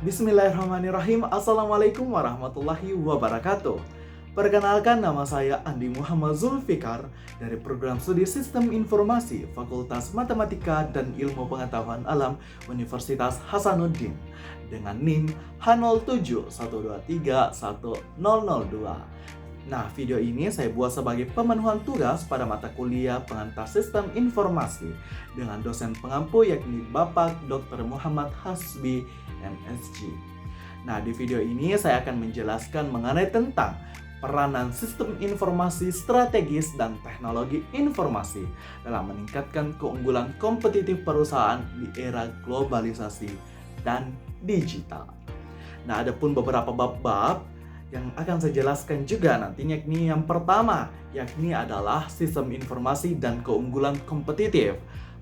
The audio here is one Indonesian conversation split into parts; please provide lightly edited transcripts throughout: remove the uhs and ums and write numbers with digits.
Bismillahirrahmanirrahim. Assalamualaikum warahmatullahi wabarakatuh. Perkenalkan, nama saya Andi Muhammad Zulfikar dari Program Studi Sistem Informasi Fakultas Matematika dan Ilmu Pengetahuan Alam Universitas Hasanuddin dengan NIM H071231002. Nah, video ini saya buat sebagai pemenuhan tugas pada mata kuliah pengantar sistem informasi dengan dosen pengampu yakni Bapak Dr. Muhammad Hasbi, MSc. Nah, di video ini saya akan menjelaskan mengenai tentang peranan sistem informasi strategis dan teknologi informasi dalam meningkatkan keunggulan kompetitif perusahaan di era globalisasi dan digital. Nah, ada pun beberapa bab-bab yang akan saya jelaskan juga nantinya, yakni yang pertama yakni adalah sistem informasi dan keunggulan kompetitif.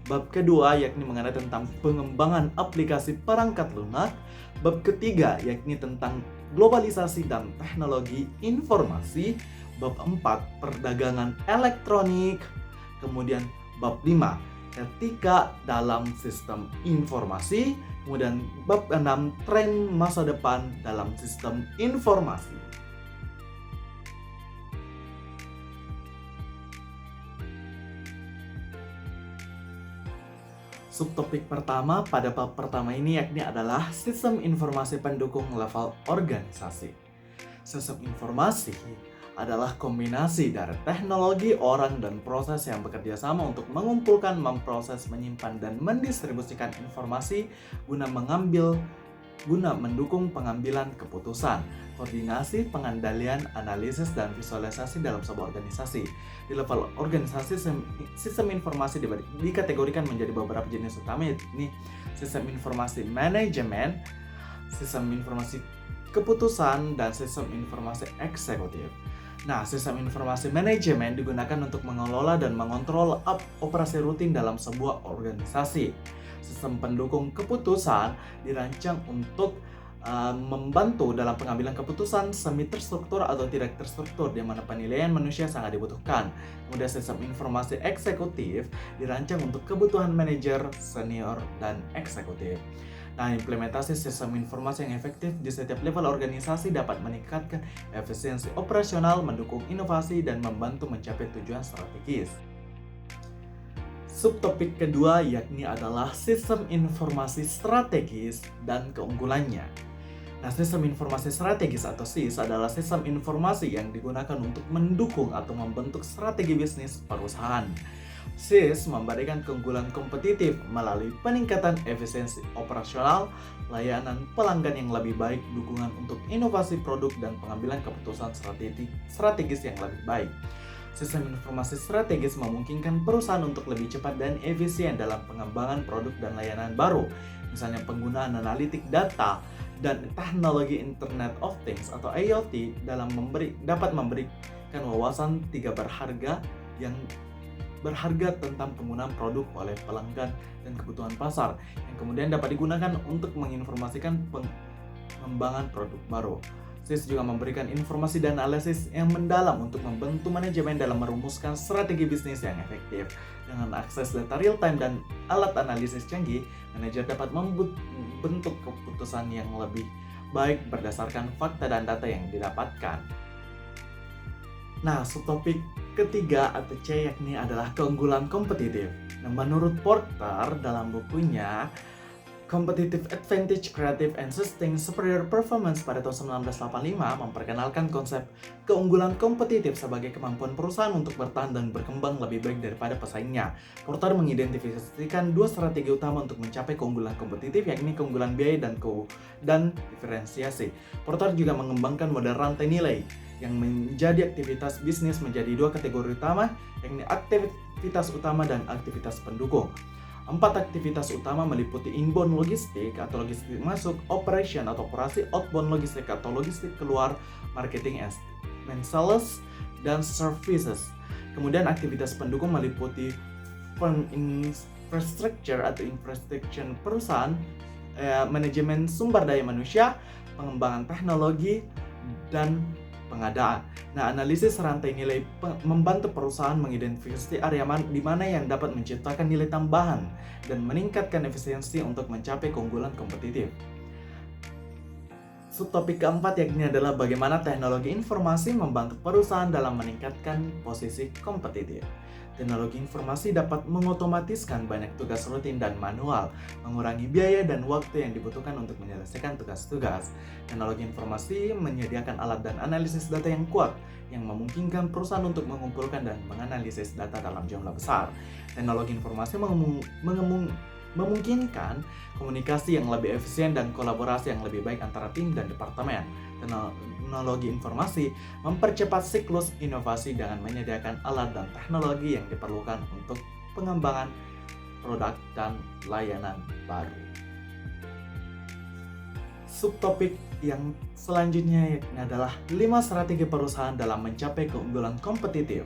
Bab kedua yakni mengenai tentang pengembangan aplikasi perangkat lunak. Bab ketiga yakni tentang globalisasi dan teknologi informasi. Bab 4 perdagangan elektronik. Kemudian bab 5 etika dalam sistem informasi. Kemudian bab 6 tren masa depan dalam sistem informasi. Subtopik pertama pada bab pertama ini yakni adalah sistem informasi pendukung level organisasi. Sistem informasi adalah kombinasi dari teknologi, orang, dan proses yang bekerja sama untuk mengumpulkan, memproses, menyimpan, dan mendistribusikan informasi guna mendukung pengambilan keputusan, koordinasi, pengendalian, analisis, dan visualisasi dalam sebuah organisasi. Di level organisasi, sistem informasi dikategorikan menjadi beberapa jenis utama, yakni sistem informasi manajemen, sistem informasi keputusan, dan sistem informasi eksekutif. Nah, sistem informasi manajemen digunakan untuk mengelola dan mengontrol operasi rutin dalam sebuah organisasi. Sistem pendukung keputusan dirancang untuk membantu dalam pengambilan keputusan semi terstruktur atau tidak terstruktur di mana penilaian manusia sangat dibutuhkan. Kemudian sistem informasi eksekutif dirancang untuk kebutuhan manajer, senior, dan eksekutif. Nah, implementasi sistem informasi yang efektif di setiap level organisasi dapat meningkatkan efisiensi operasional, mendukung inovasi, dan membantu mencapai tujuan strategis. Subtopik kedua yakni adalah sistem informasi strategis dan keunggulannya. Nah, sistem informasi strategis atau SIS adalah sistem informasi yang digunakan untuk mendukung atau membentuk strategi bisnis perusahaan. SIS memberikan keunggulan kompetitif melalui peningkatan efisiensi operasional, layanan pelanggan yang lebih baik, dukungan untuk inovasi produk, dan pengambilan keputusan strategis yang lebih baik. Sistem informasi strategis memungkinkan perusahaan untuk lebih cepat dan efisien dalam pengembangan produk dan layanan baru, misalnya penggunaan analitik data dan teknologi Internet of Things atau IoT dapat memberikan wawasan yang berharga tentang penggunaan produk oleh pelanggan dan kebutuhan pasar yang kemudian dapat digunakan untuk menginformasikan pengembangan produk baru. SIS juga memberikan informasi dan analisis yang mendalam untuk membantu manajemen dalam merumuskan strategi bisnis yang efektif. Dengan akses data real time dan alat analisis canggih, manajer dapat membentuk keputusan yang lebih baik berdasarkan fakta dan data yang didapatkan. Nah, subtopik ketiga atau C yakni adalah keunggulan kompetitif. Nah, menurut Porter dalam bukunya Competitive Advantage, Creative and Sustained Superior Performance pada tahun 1985 memperkenalkan konsep keunggulan kompetitif sebagai kemampuan perusahaan untuk bertahan dan berkembang lebih baik daripada pesaingnya. Porter mengidentifikasikan dua strategi utama untuk mencapai keunggulan kompetitif, yakni keunggulan biaya dan diferensiasi. Porter juga mengembangkan model rantai nilai yang menjadi aktivitas bisnis menjadi dua kategori utama, yakni aktivitas utama dan aktivitas pendukung. 4 aktivitas utama meliputi inbound logistik atau logistik masuk, operation atau operasi, outbound logistik atau logistik keluar, marketing and sales, dan services. Kemudian aktivitas pendukung meliputi infrastructure atau infrastructure perusahaan, manajemen sumber daya manusia, pengembangan teknologi, dan pengadaan. Nah, analisis rantai nilai membantu perusahaan mengidentifikasi area di mana yang dapat menciptakan nilai tambahan dan meningkatkan efisiensi untuk mencapai keunggulan kompetitif. Subtopik keempat yakni adalah bagaimana teknologi informasi membantu perusahaan dalam meningkatkan posisi kompetitif. Teknologi informasi dapat mengotomatiskan banyak tugas rutin dan manual, mengurangi biaya dan waktu yang dibutuhkan untuk menyelesaikan tugas-tugas. Teknologi informasi menyediakan alat dan analisis data yang kuat, yang memungkinkan perusahaan untuk mengumpulkan dan menganalisis data dalam jumlah besar. Teknologi informasi memungkinkan komunikasi yang lebih efisien dan kolaborasi yang lebih baik antara tim dan departemen. Teknologi informasi mempercepat siklus inovasi dengan menyediakan alat dan teknologi yang diperlukan untuk pengembangan produk dan layanan baru. Subtopik yang selanjutnya adalah 5 strategi perusahaan dalam mencapai keunggulan kompetitif.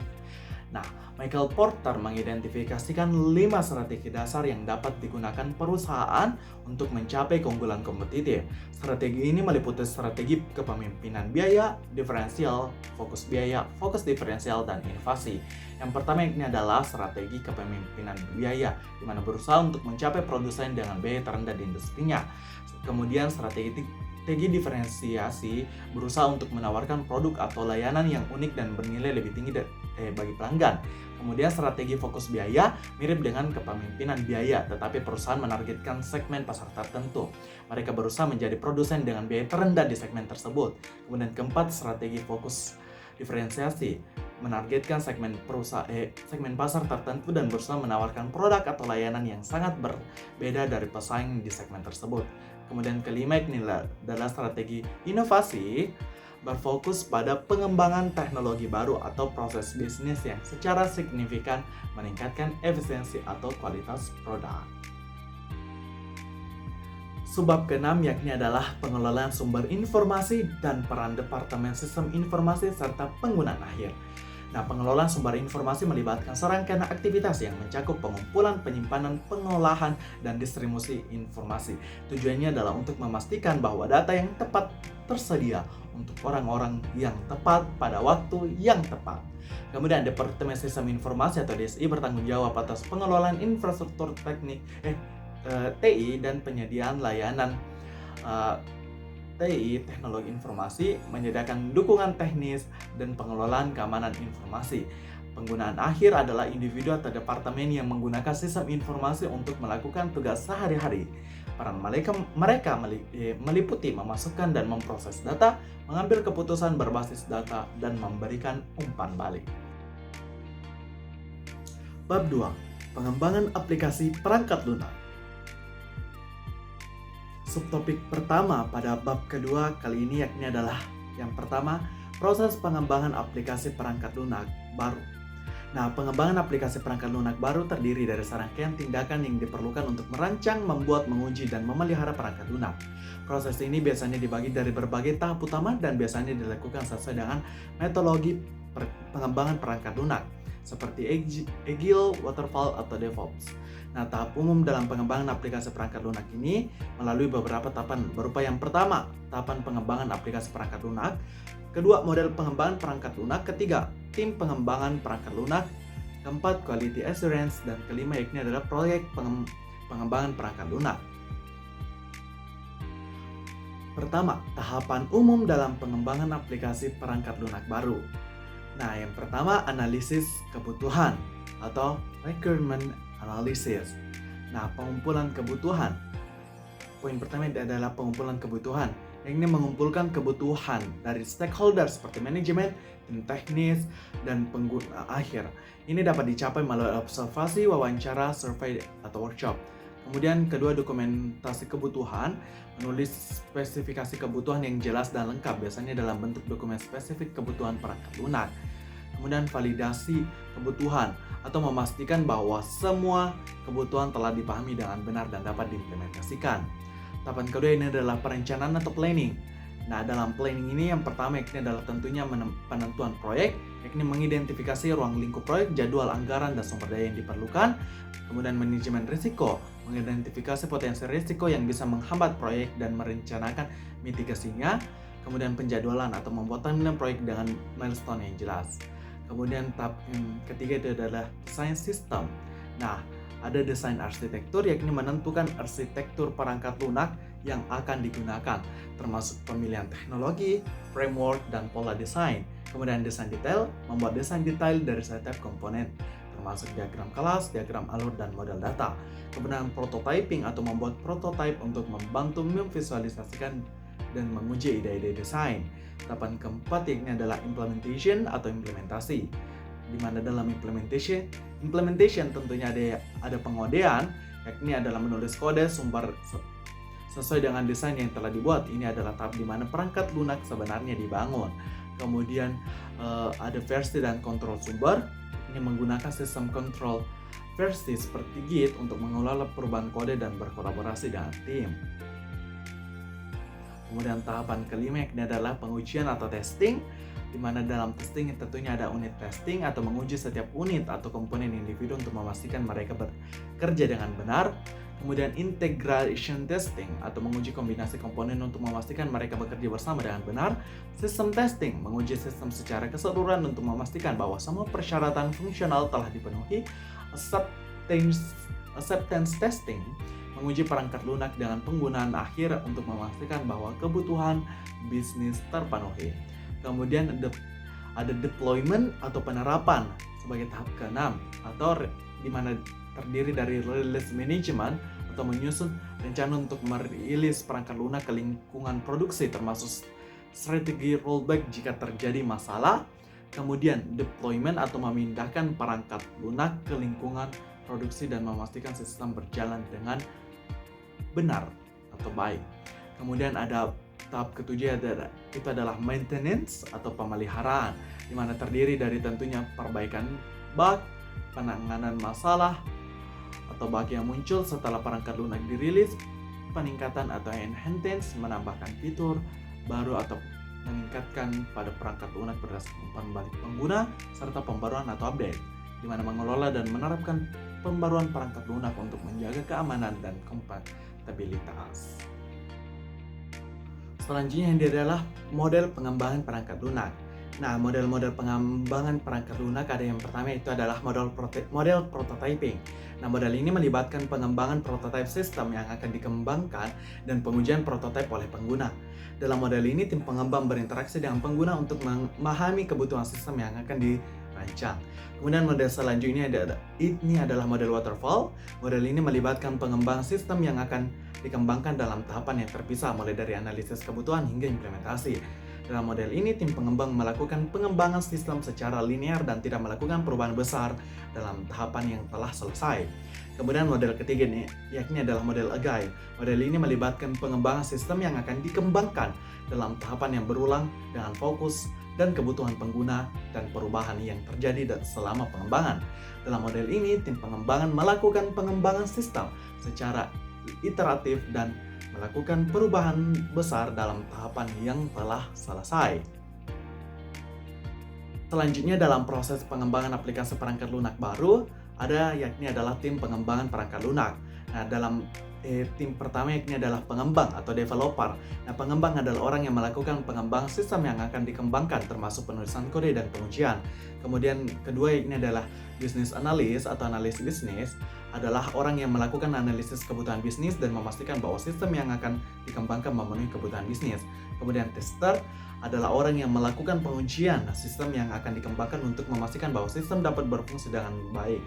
Nah, Michael Porter mengidentifikasikan 5 strategi dasar yang dapat digunakan perusahaan untuk mencapai keunggulan kompetitif. Strategi ini meliputi strategi kepemimpinan biaya, diferensial, fokus diferensial, dan inovasi. Yang pertama ini adalah strategi kepemimpinan biaya, di mana berusaha untuk mencapai produsen dengan biaya terendah di industrinya. Kemudian strategi diferensiasi berusaha untuk menawarkan produk atau layanan yang unik dan bernilai lebih tinggi bagi pelanggan. Kemudian strategi fokus biaya mirip dengan kepemimpinan biaya, tetapi perusahaan menargetkan segmen pasar tertentu. Mereka berusaha menjadi produsen dengan biaya terendah di segmen tersebut. Kemudian keempat, strategi fokus diferensiasi menargetkan segmen pasar tertentu dan berusaha menawarkan produk atau layanan yang sangat berbeda dari pesaing di segmen tersebut. Kemudian kelima ini adalah strategi inovasi, berfokus pada pengembangan teknologi baru atau proses bisnis yang secara signifikan meningkatkan efisiensi atau kualitas produk. Subbab keenam yakni adalah pengelolaan sumber informasi dan peran Departemen Sistem Informasi serta penggunaan akhir. Nah, pengelolaan sumber informasi melibatkan serangkaian aktivitas yang mencakup pengumpulan, penyimpanan, pengolahan, dan distribusi informasi. Tujuannya adalah untuk memastikan bahwa data yang tepat tersedia untuk orang-orang yang tepat pada waktu yang tepat. Kemudian Departemen Sistem Informasi atau DSI bertanggung jawab atas pengelolaan infrastruktur TI dan penyediaan layanan TI, teknologi informasi, menyediakan dukungan teknis dan pengelolaan keamanan informasi. Penggunaan akhir adalah individu atau departemen yang menggunakan sistem informasi untuk melakukan tugas sehari-hari. Peran mereka meliputi memasukkan dan memproses data, mengambil keputusan berbasis data, dan memberikan umpan balik. Bab 2. Pengembangan aplikasi perangkat lunak. Subtopik pertama pada bab kedua kali ini yakni adalah yang pertama, proses pengembangan aplikasi perangkat lunak baru. Nah, pengembangan aplikasi perangkat lunak baru terdiri dari serangkaian tindakan yang diperlukan untuk merancang, membuat, menguji, dan memelihara perangkat lunak. Proses ini biasanya dibagi dari berbagai tahap utama dan biasanya dilakukan sesuai dengan metodologi pengembangan perangkat lunak seperti Agile, Waterfall, atau DevOps. Nah, tahap umum dalam pengembangan aplikasi perangkat lunak ini melalui beberapa tahapan berupa yang pertama, tahapan pengembangan aplikasi perangkat lunak, kedua, model pengembangan perangkat lunak, ketiga, tim pengembangan perangkat lunak, keempat, quality assurance, dan kelima yakni adalah proyek pengembangan perangkat lunak. Pertama, tahapan umum dalam pengembangan aplikasi perangkat lunak baru. Nah, yang pertama, analisis kebutuhan atau requirement analysis. Nah, pengumpulan kebutuhan. Poin pertama adalah pengumpulan kebutuhan. Yang ini mengumpulkan kebutuhan dari stakeholder seperti manajemen, tim teknis, dan pengguna akhir. Ini dapat dicapai melalui observasi, wawancara, survei, atau workshop. Kemudian kedua, dokumentasi kebutuhan, menulis spesifikasi kebutuhan yang jelas dan lengkap, biasanya dalam bentuk dokumen spesifik kebutuhan perangkat lunak. Kemudian validasi kebutuhan atau memastikan bahwa semua kebutuhan telah dipahami dengan benar dan dapat diimplementasikan. Tahapan kedua ini adalah perencanaan atau planning. Nah, dalam planning ini yang pertama yakni adalah tentunya penentuan proyek, yakni mengidentifikasi ruang lingkup proyek, jadwal anggaran, dan sumber daya yang diperlukan. Kemudian manajemen risiko, mengidentifikasi potensi risiko yang bisa menghambat proyek dan merencanakan mitigasinya. Kemudian penjadwalan atau membuat timeline proyek dengan milestone yang jelas. Kemudian tahap ketiga itu adalah desain sistem. Nah, ada desain arsitektur yakni menentukan arsitektur perangkat lunak yang akan digunakan, termasuk pemilihan teknologi, framework, dan pola desain. Kemudian desain detail, membuat desain detail dari setiap komponen, termasuk diagram kelas, diagram alur, dan model data. Kemudian prototyping atau membuat prototype untuk membantu memvisualisasikan dan menguji ide-ide desain. Tahapan keempat yakni adalah implementation atau implementasi, di mana dalam implementation tentunya ada pengodean, yakni adalah menulis kode sumber sesuai dengan desain yang telah dibuat. Ini adalah tahap di mana perangkat lunak sebenarnya dibangun. Kemudian ada versi dan kontrol sumber. Ini menggunakan sistem kontrol versi seperti Git untuk mengelola perubahan kode dan berkolaborasi dengan tim. Kemudian tahapan kelima yakni adalah pengujian atau testing, di mana dalam testing tentunya ada unit testing atau menguji setiap unit atau komponen individu untuk memastikan mereka bekerja dengan benar. Kemudian integration testing atau menguji kombinasi komponen untuk memastikan mereka bekerja bersama dengan benar. Sistem testing menguji sistem secara keseluruhan untuk memastikan bahwa semua persyaratan fungsional telah dipenuhi. Acceptance testing menguji perangkat lunak dengan penggunaan akhir untuk memastikan bahwa kebutuhan bisnis terpenuhi. Kemudian ada deployment atau penerapan sebagai tahap ke-6, atau di mana terdiri dari release management atau menyusun rencana untuk merilis perangkat lunak ke lingkungan produksi, termasuk strategi rollback jika terjadi masalah. Kemudian deployment atau memindahkan perangkat lunak ke lingkungan produksi dan memastikan sistem berjalan dengan benar atau baik. Kemudian ada tahap ketujuh itu adalah maintenance atau pemeliharaan, di mana terdiri dari tentunya perbaikan bug, penanganan masalah atau bug yang muncul setelah perangkat lunak dirilis, peningkatan atau enhancements, menambahkan fitur baru atau meningkatkan pada perangkat lunak berdasarkan umpan balik pengguna, serta pembaruan atau update, di mana mengelola dan menerapkan pembaruan perangkat lunak untuk menjaga keamanan dan kompatibilitas. Selanjutnya ini adalah model pengembangan perangkat lunak. Nah, model-model pengembangan perangkat lunak ada yang pertama itu adalah model prototyping. Nah, model ini melibatkan pengembangan prototype sistem yang akan dikembangkan dan pengujian prototype oleh pengguna. Dalam model ini, tim pengembang berinteraksi dengan pengguna untuk memahami kebutuhan sistem yang akan dirancang. Kemudian model selanjutnya ini adalah model waterfall. Model ini melibatkan pengembang sistem yang akan dikembangkan dalam tahapan yang terpisah, mulai dari analisis kebutuhan hingga implementasi. Dalam model ini, tim pengembang melakukan pengembangan sistem secara linear dan tidak melakukan perubahan besar dalam tahapan yang telah selesai. Kemudian model ketiga ini yakni adalah model agile. Model ini melibatkan pengembangan sistem yang akan dikembangkan dalam tahapan yang berulang dengan fokus dan kebutuhan pengguna dan perubahan yang terjadi selama pengembangan. Dalam model ini, tim pengembangan melakukan pengembangan sistem secara iteratif dan melakukan perubahan besar dalam tahapan yang telah selesai. Selanjutnya dalam proses pengembangan aplikasi perangkat lunak baru, ada yakni adalah tim pengembangan perangkat lunak. Nah, dalam tim pertama yakni adalah pengembang atau developer. Nah, pengembang adalah orang yang melakukan pengembangan sistem yang akan dikembangkan, termasuk penulisan kode dan pengujian. Kemudian kedua yakni adalah business analyst atau analis bisnis, adalah orang yang melakukan analisis kebutuhan bisnis dan memastikan bahwa sistem yang akan dikembangkan memenuhi kebutuhan bisnis. Kemudian tester adalah orang yang melakukan pengujian sistem yang akan dikembangkan untuk memastikan bahwa sistem dapat berfungsi dengan baik.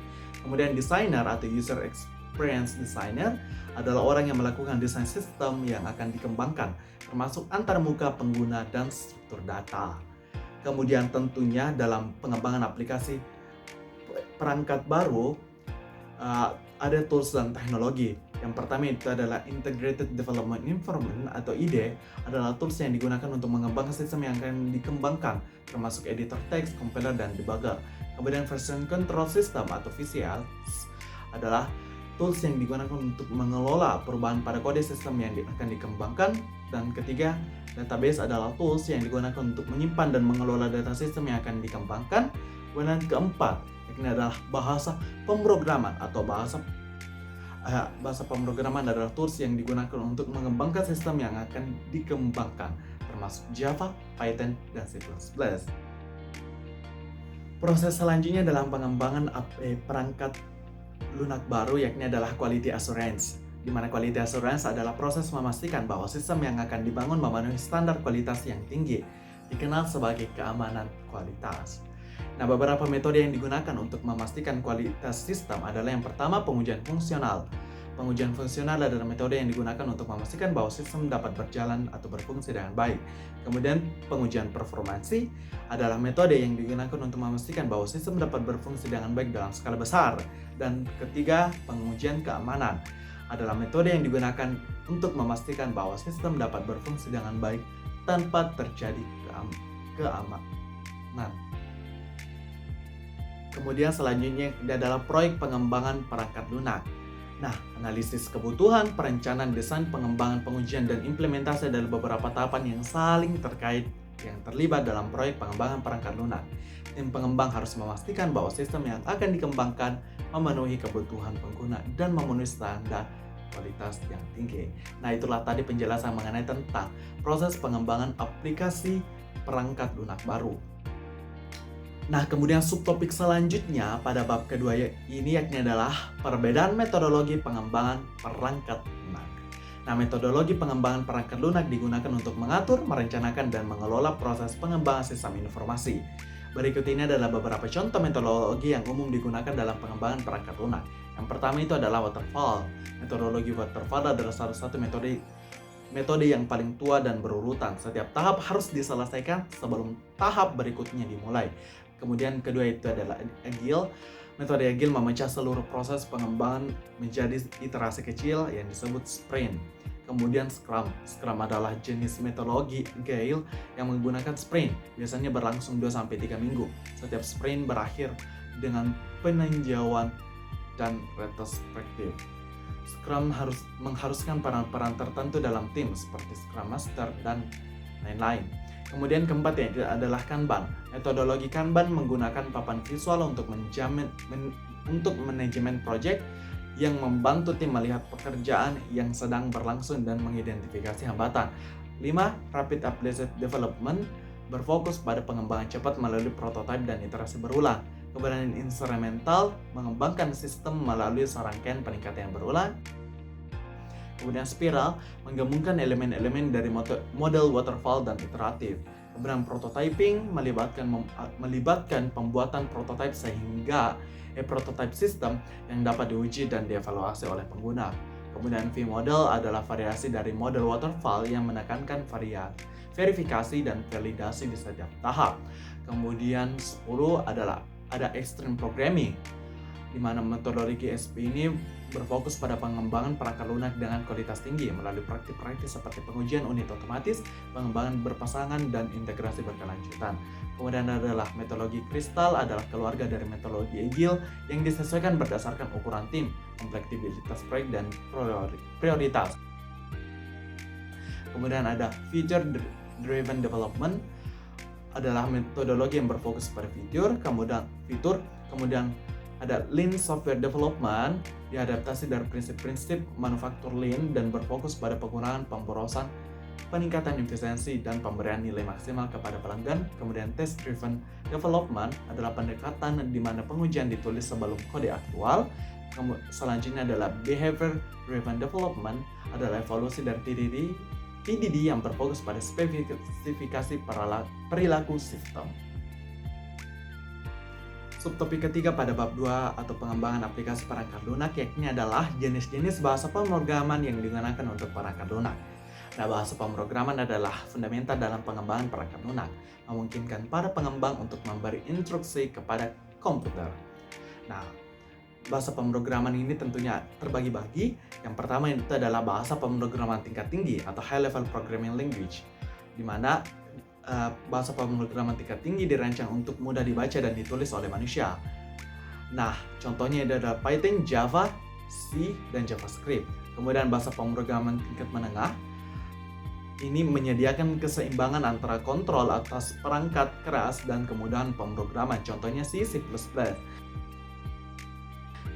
Kemudian designer atau user experience designer adalah orang yang melakukan desain sistem yang akan dikembangkan, termasuk antarmuka pengguna dan struktur data. Kemudian tentunya dalam pengembangan aplikasi perangkat baru, ada tools dan teknologi. Yang pertama itu adalah Integrated Development Environment atau IDE, adalah tools yang digunakan untuk mengembangkan sistem yang akan dikembangkan, termasuk editor text, compiler, dan debugger. Kemudian Version Control System atau VCS adalah tools yang digunakan untuk mengelola perubahan pada kode sistem yang akan dikembangkan. Dan ketiga, database adalah tools yang digunakan untuk menyimpan dan mengelola data sistem yang akan dikembangkan. Kemudian keempat, ini adalah bahasa pemrograman atau bahasa pemrograman adalah tools yang digunakan untuk mengembangkan sistem yang akan dikembangkan, termasuk Java, Python, dan C++. Proses selanjutnya dalam pengembangan perangkat lunak baru yakni adalah quality assurance. di mana quality assurance adalah proses memastikan bahwa sistem yang akan dibangun memenuhi standar kualitas yang tinggi, dikenal sebagai keamanan kualitas. Nah, beberapa metode yang digunakan untuk memastikan kualitas sistem adalah yang pertama, pengujian fungsional. Pengujian fungsional adalah metode yang digunakan untuk memastikan bahwa sistem dapat berjalan atau berfungsi dengan baik. Kemudian, pengujian performansi adalah metode yang digunakan untuk memastikan bahwa sistem dapat berfungsi dengan baik dalam skala besar. Dan ketiga, pengujian keamanan adalah metode yang digunakan untuk memastikan bahwa sistem dapat berfungsi dengan baik tanpa terjadi keamanan. Kemudian selanjutnya adalah proyek pengembangan perangkat lunak. Nah, analisis kebutuhan, perencanaan, desain, pengembangan, pengujian, dan implementasi adalah beberapa tahapan yang saling terkait yang terlibat dalam proyek pengembangan perangkat lunak. Tim pengembang harus memastikan bahwa sistem yang akan dikembangkan memenuhi kebutuhan pengguna dan memenuhi standar kualitas yang tinggi. Nah, itulah tadi penjelasan mengenai tentang proses pengembangan aplikasi perangkat lunak baru. Nah, kemudian subtopik selanjutnya pada bab kedua ini yakni adalah perbedaan metodologi pengembangan perangkat lunak. Nah, metodologi pengembangan perangkat lunak digunakan untuk mengatur, merencanakan, dan mengelola proses pengembangan sistem informasi. Berikut ini adalah beberapa contoh metodologi yang umum digunakan dalam pengembangan perangkat lunak. Yang pertama itu adalah waterfall. Metodologi waterfall adalah salah satu metode yang paling tua dan berurutan. Setiap tahap harus diselesaikan sebelum tahap berikutnya dimulai. Kemudian kedua itu adalah Agile. Metode Agile memecah seluruh proses pengembangan menjadi iterasi kecil yang disebut sprint. Kemudian Scrum. Scrum adalah jenis metodologi Agile yang menggunakan sprint. Biasanya berlangsung 2-3 minggu. Setiap sprint berakhir dengan peninjauan dan retrospektif. Scrum mengharuskan peran-peran tertentu dalam tim seperti Scrum Master dan lain-lain. Kemudian keempat adalah Kanban. Metodologi Kanban menggunakan papan visual untuk manajemen project yang membantu tim melihat pekerjaan yang sedang berlangsung dan mengidentifikasi hambatan. 5. Rapid Application Development berfokus pada pengembangan cepat melalui prototipe dan iterasi berulang. Kemudian Instrumental mengembangkan sistem melalui serangkaian peningkatan yang berulang. Kemudian Spiral menggabungkan elemen-elemen dari model waterfall dan iteratif. Kemudian Prototyping melibatkan pembuatan prototipe sehingga prototipe sistem yang dapat diuji dan dievaluasi oleh pengguna. Kemudian V-Model adalah variasi dari model waterfall yang menekankan verifikasi dan validasi di setiap tahap. Kemudian 10 adalah ada Extreme Programming, di mana metodologi SP ini berfokus pada pengembangan perangkat lunak dengan kualitas tinggi melalui praktik-praktik seperti pengujian unit otomatis, pengembangan berpasangan, dan integrasi berkelanjutan. Kemudian adalah metodologi Kristal adalah keluarga dari metodologi Agile yang disesuaikan berdasarkan ukuran tim, kompleksibilitas proyek, dan prioritas. Kemudian ada Feature Driven Development adalah metodologi yang berfokus pada fitur, kemudian ada Lean Software Development, diadaptasi dari prinsip-prinsip manufaktur Lean dan berfokus pada penggunaan pemborosan, peningkatan efisiensi, dan pemberian nilai maksimal kepada pelanggan. Kemudian Test Driven Development adalah pendekatan di mana pengujian ditulis sebelum kode aktual. Selanjutnya adalah Behavior Driven Development, adalah evolusi dari TDD yang berfokus pada spesifikasi perilaku sistem. Subtopik ketiga pada bab 2 atau pengembangan aplikasi perangkat lunak yakni adalah jenis-jenis bahasa pemrograman yang digunakan untuk perangkat lunak. Nah, bahasa pemrograman adalah fundamental dalam pengembangan perangkat lunak, memungkinkan para pengembang untuk memberi instruksi kepada komputer. Nah, bahasa pemrograman ini tentunya terbagi-bagi. Yang pertama itu adalah bahasa pemrograman tingkat tinggi atau High Level Programming Language, di mana bahasa pemrograman tingkat tinggi dirancang untuk mudah dibaca dan ditulis oleh manusia. Nah, contohnya adalah Python, Java, C, dan JavaScript. Kemudian bahasa pemrograman tingkat menengah ini menyediakan keseimbangan antara kontrol atas perangkat keras dan kemudahan pemrograman. Contohnya C++.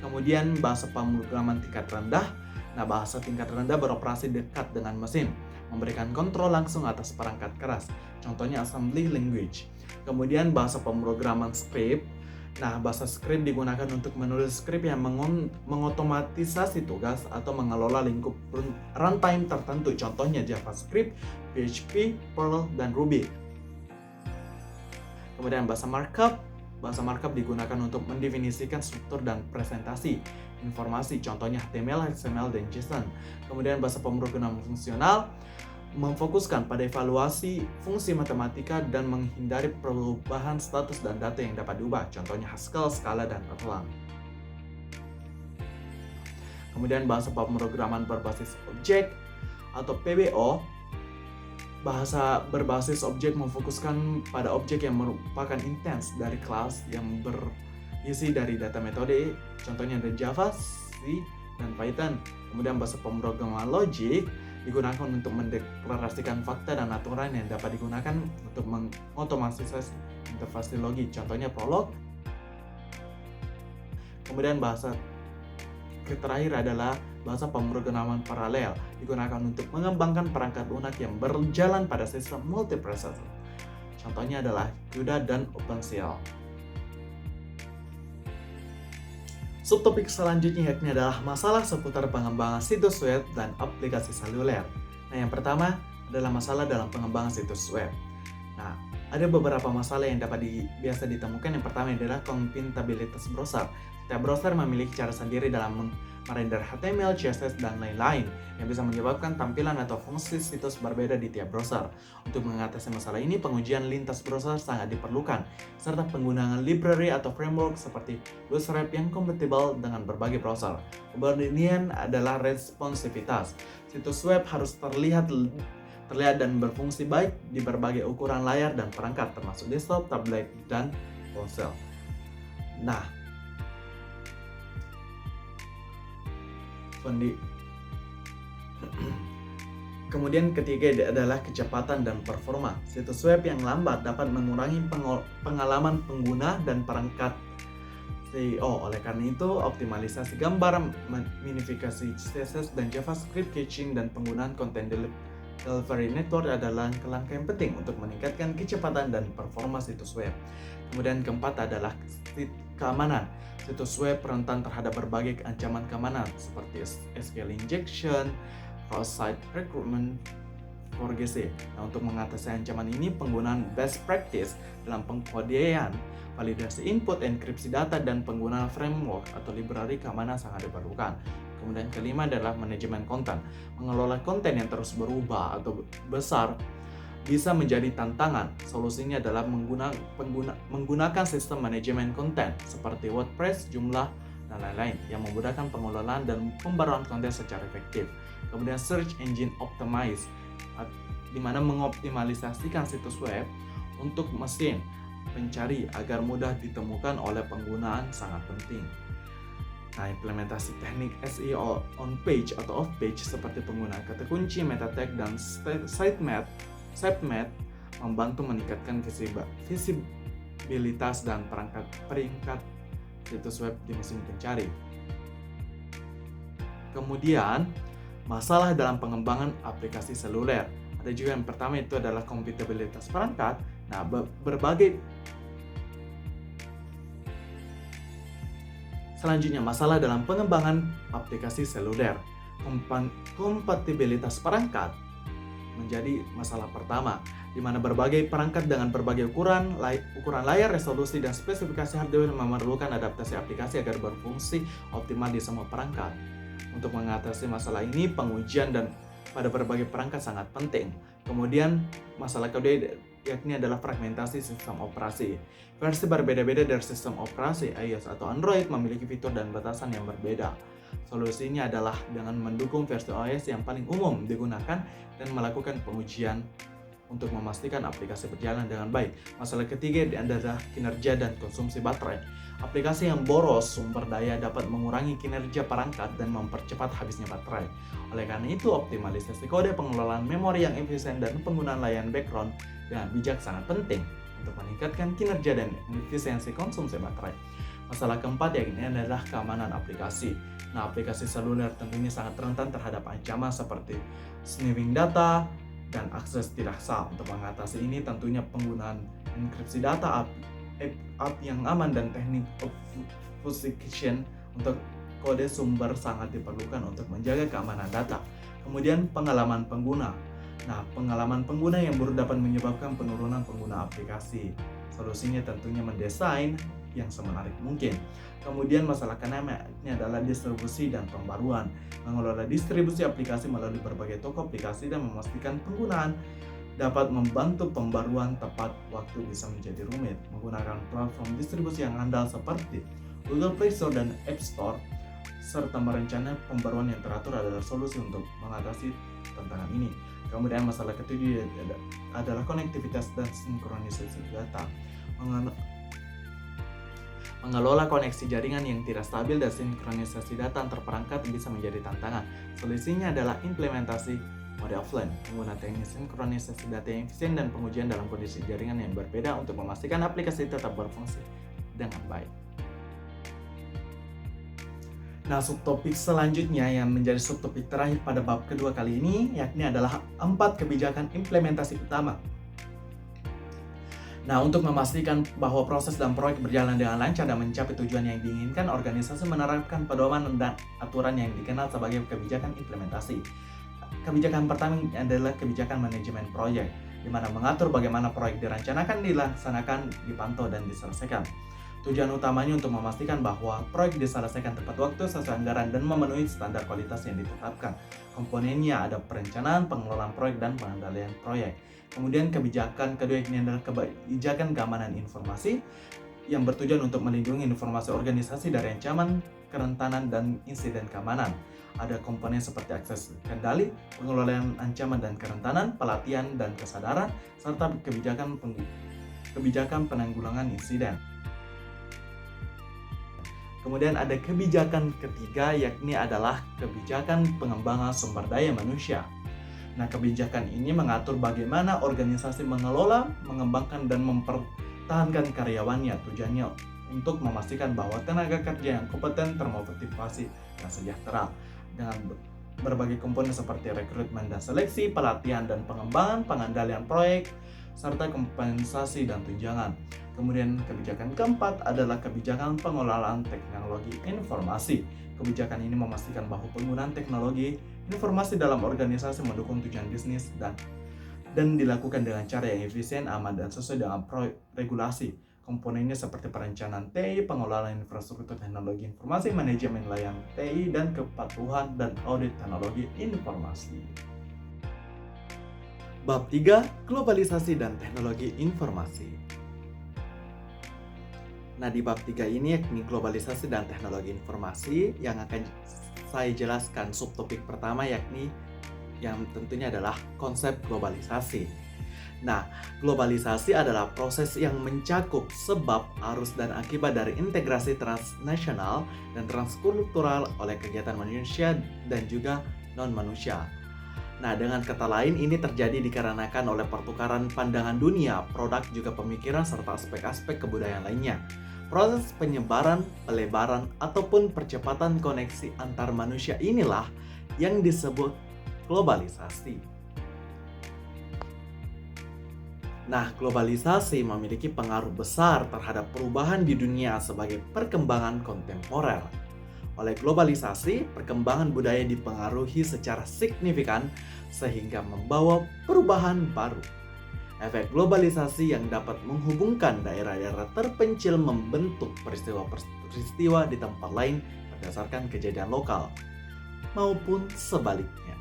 Kemudian bahasa pemrograman tingkat rendah. Nah, bahasa tingkat rendah beroperasi dekat dengan mesin, memberikan kontrol langsung atas perangkat keras. Contohnya assembly language. Kemudian bahasa pemrograman script. Nah, bahasa script digunakan untuk menulis script yang mengotomatisasi tugas atau mengelola lingkup runtime tertentu. Contohnya JavaScript, PHP, Perl, dan Ruby. Kemudian bahasa markup. Bahasa markup digunakan untuk mendefinisikan struktur dan presentasi informasi. Contohnya HTML, XML, dan JSON. Kemudian bahasa pemrograman fungsional memfokuskan pada evaluasi fungsi matematika dan menghindari perubahan status dan data yang dapat diubah, contohnya Haskell, Scala, dan Erlang. Kemudian bahasa pemrograman berbasis objek atau PBO. Bahasa berbasis objek memfokuskan pada objek yang merupakan instance dari kelas yang berisi dari data metode, contohnya ada Java, C, dan Python. Kemudian bahasa pemrograman logik digunakan untuk mendeklarasikan fakta dan aturan yang dapat digunakan untuk mengotomatisasi interface logik, contohnya Prolog. Kemudian bahasa terakhir adalah bahasa pemrograman paralel, digunakan untuk mengembangkan perangkat lunak yang berjalan pada sistem multiprosesor. Contohnya adalah CUDA dan OpenCL. Subtopik selanjutnya yakni adalah masalah seputar pengembangan situs web dan aplikasi seluler. Nah, yang pertama adalah masalah dalam pengembangan situs web. Nah, ada beberapa masalah yang biasa ditemukan. Yang pertama adalah kompatibilitas browser. Setiap browser memiliki cara sendiri dalam merender HTML, CSS, dan lain-lain yang bisa menyebabkan tampilan atau fungsi situs berbeda di tiap browser. Untuk mengatasi masalah ini, pengujian lintas browser sangat diperlukan, serta penggunaan library atau framework seperti Bootstrap yang kompatibel dengan berbagai browser. Kemudian adalah responsivitas. Situs web harus terlihat dan berfungsi baik di berbagai ukuran layar dan perangkat, termasuk desktop, tablet, dan ponsel. Nah, kemudian ketiga adalah kecepatan dan performa. Situs web yang lambat dapat mengurangi pengalaman pengguna dan perangkat SEO. Oleh karena itu, optimalisasi gambar, minifikasi CSS dan JavaScript caching, dan penggunaan konten delivery network adalah langkah-langkah yang penting untuk meningkatkan kecepatan dan performa situs web. Kemudian keempat adalah keamanan. Situs web rentan terhadap berbagai ancaman keamanan seperti SQL injection, cross-site recruitment, ForGC. Nah, untuk mengatasi ancaman ini, penggunaan best practice dalam pengkodean, validasi input, enkripsi data, dan penggunaan framework atau library keamanan sangat diperlukan. Kemudian kelima adalah manajemen konten. Mengelola konten yang terus berubah atau besar bisa menjadi tantangan. Solusinya adalah menggunakan sistem manajemen konten seperti WordPress, Joomla, dan lain-lain yang memudahkan pengelolaan dan pembaruan konten secara efektif. Kemudian search engine optimize, di mana mengoptimalisasikan situs web untuk mesin pencari agar mudah ditemukan oleh penggunaan sangat penting. Nah, implementasi teknik SEO on page atau off page seperti penggunaan kata kunci, meta tag, dan sitemap membantu meningkatkan visibilitas dan peringkat situs web di mesin pencari. Kemudian, masalah dalam pengembangan aplikasi seluler. Ada juga yang pertama itu adalah kompatibilitas perangkat. Nah, selanjutnya, masalah dalam pengembangan aplikasi seluler. Kompatibilitas perangkat menjadi masalah pertama, di mana berbagai perangkat dengan berbagai ukuran layar, resolusi, dan spesifikasi hardware memerlukan adaptasi aplikasi agar berfungsi optimal di semua perangkat. Untuk mengatasi masalah ini, pengujian pada berbagai perangkat sangat penting. Kemudian, masalah kedua yakni adalah fragmentasi sistem operasi. Versi berbeda-beda dari sistem operasi iOS atau Android memiliki fitur dan batasan yang berbeda. Solusinya adalah dengan mendukung versi OS yang paling umum digunakan dan melakukan pengujian untuk memastikan aplikasi berjalan dengan baik. Masalah ketiga adalah kinerja dan konsumsi baterai. Aplikasi yang boros sumber daya dapat mengurangi kinerja perangkat dan mempercepat habisnya baterai. Oleh karena itu, optimalisasi kode, pengelolaan memori yang efisien, dan penggunaan layanan background dengan bijak sangat penting untuk meningkatkan kinerja dan efisiensi konsumsi baterai. Masalah keempat yakni adalah keamanan aplikasi. Nah, aplikasi seluler tentunya sangat rentan terhadap ancaman seperti sniffing data dan akses tidak sah. Untuk mengatasi ini, tentunya penggunaan enkripsi data app yang aman dan teknik obfuscation untuk kode sumber sangat diperlukan untuk menjaga keamanan data. Kemudian pengalaman pengguna. Nah, pengalaman pengguna yang buruk dapat menyebabkan penurunan pengguna aplikasi. Solusinya tentunya mendesain yang semenarik mungkin. Kemudian masalah keenam ini adalah distribusi dan pembaruan. Mengelola distribusi aplikasi melalui berbagai toko aplikasi dan memastikan penggunaan dapat membantu pembaruan tepat waktu bisa menjadi rumit. Menggunakan platform distribusi yang andal seperti Google Play Store dan App Store serta merencanakan pembaruan yang teratur adalah solusi untuk mengatasi tantangan ini. Kemudian masalah ketujuh adalah konektivitas dan sinkronisasi data. Mengelola koneksi jaringan yang tidak stabil dan sinkronisasi data antar perangkat bisa menjadi tantangan. Solusinya adalah implementasi mode offline, menggunakan teknik sinkronisasi data yang efisien dan pengujian dalam kondisi jaringan yang berbeda untuk memastikan aplikasi tetap berfungsi dengan baik. Nah, subtopik selanjutnya yang menjadi subtopik terakhir pada bab kedua kali ini yakni adalah 4 kebijakan implementasi utama. Nah, untuk memastikan bahwa proses dan proyek berjalan dengan lancar dan mencapai tujuan yang diinginkan, organisasi menerapkan pedoman dan aturan yang dikenal sebagai kebijakan implementasi. Kebijakan pertama adalah kebijakan manajemen proyek, di mana mengatur bagaimana proyek direncanakan, dilaksanakan, dipantau, dan diselesaikan. Tujuan utamanya untuk memastikan bahwa proyek diselesaikan tepat waktu, sesuai anggaran, dan memenuhi standar kualitas yang ditetapkan. Komponennya ada perencanaan, pengelolaan proyek, dan pengendalian proyek. Kemudian kebijakan kedua ini adalah kebijakan keamanan informasi yang bertujuan untuk melindungi informasi organisasi dari ancaman, kerentanan, dan insiden keamanan. Ada komponen seperti akses kendali, pengelolaan ancaman dan kerentanan, pelatihan dan kesadaran, serta kebijakan penanggulangan insiden. Kemudian ada kebijakan ketiga yakni adalah kebijakan pengembangan sumber daya manusia. Nah, kebijakan ini mengatur bagaimana organisasi mengelola, mengembangkan, dan mempertahankan karyawannya. Tujuannya untuk memastikan bahwa tenaga kerja yang kompeten, termotivasi, dan sejahtera. Dengan berbagai komponen seperti rekrutmen dan seleksi, pelatihan dan pengembangan, pengendalian proyek, serta kompensasi dan tunjangan. Kemudian kebijakan keempat adalah kebijakan pengelolaan teknologi informasi. Kebijakan ini memastikan bahwa penggunaan teknologi informasi dalam organisasi mendukung tujuan bisnis dan dilakukan dengan cara yang efisien, aman, dan sesuai dengan regulasi. Komponennya seperti perencanaan TI, pengelolaan infrastruktur teknologi informasi, manajemen layanan TI, dan kepatuhan dan audit teknologi informasi. Bab 3, globalisasi dan teknologi informasi. Nah, di bab 3 ini yakni globalisasi dan teknologi informasi yang akan saya jelaskan subtopik pertama yakni yang tentunya adalah konsep globalisasi. Nah, globalisasi adalah proses yang mencakup sebab, arus, dan akibat dari integrasi transnasional dan transkultural oleh kegiatan manusia dan juga non-manusia. Nah, dengan kata lain, ini terjadi dikarenakan oleh pertukaran pandangan dunia, produk, juga pemikiran, serta aspek-aspek kebudayaan lainnya. Proses penyebaran, pelebaran, ataupun percepatan koneksi antar manusia inilah yang disebut globalisasi. Nah, globalisasi memiliki pengaruh besar terhadap perubahan di dunia sebagai perkembangan kontemporer. Oleh globalisasi, perkembangan budaya dipengaruhi secara signifikan sehingga membawa perubahan baru. Efek globalisasi yang dapat menghubungkan daerah-daerah terpencil membentuk peristiwa-peristiwa di tempat lain berdasarkan kejadian lokal, maupun sebaliknya.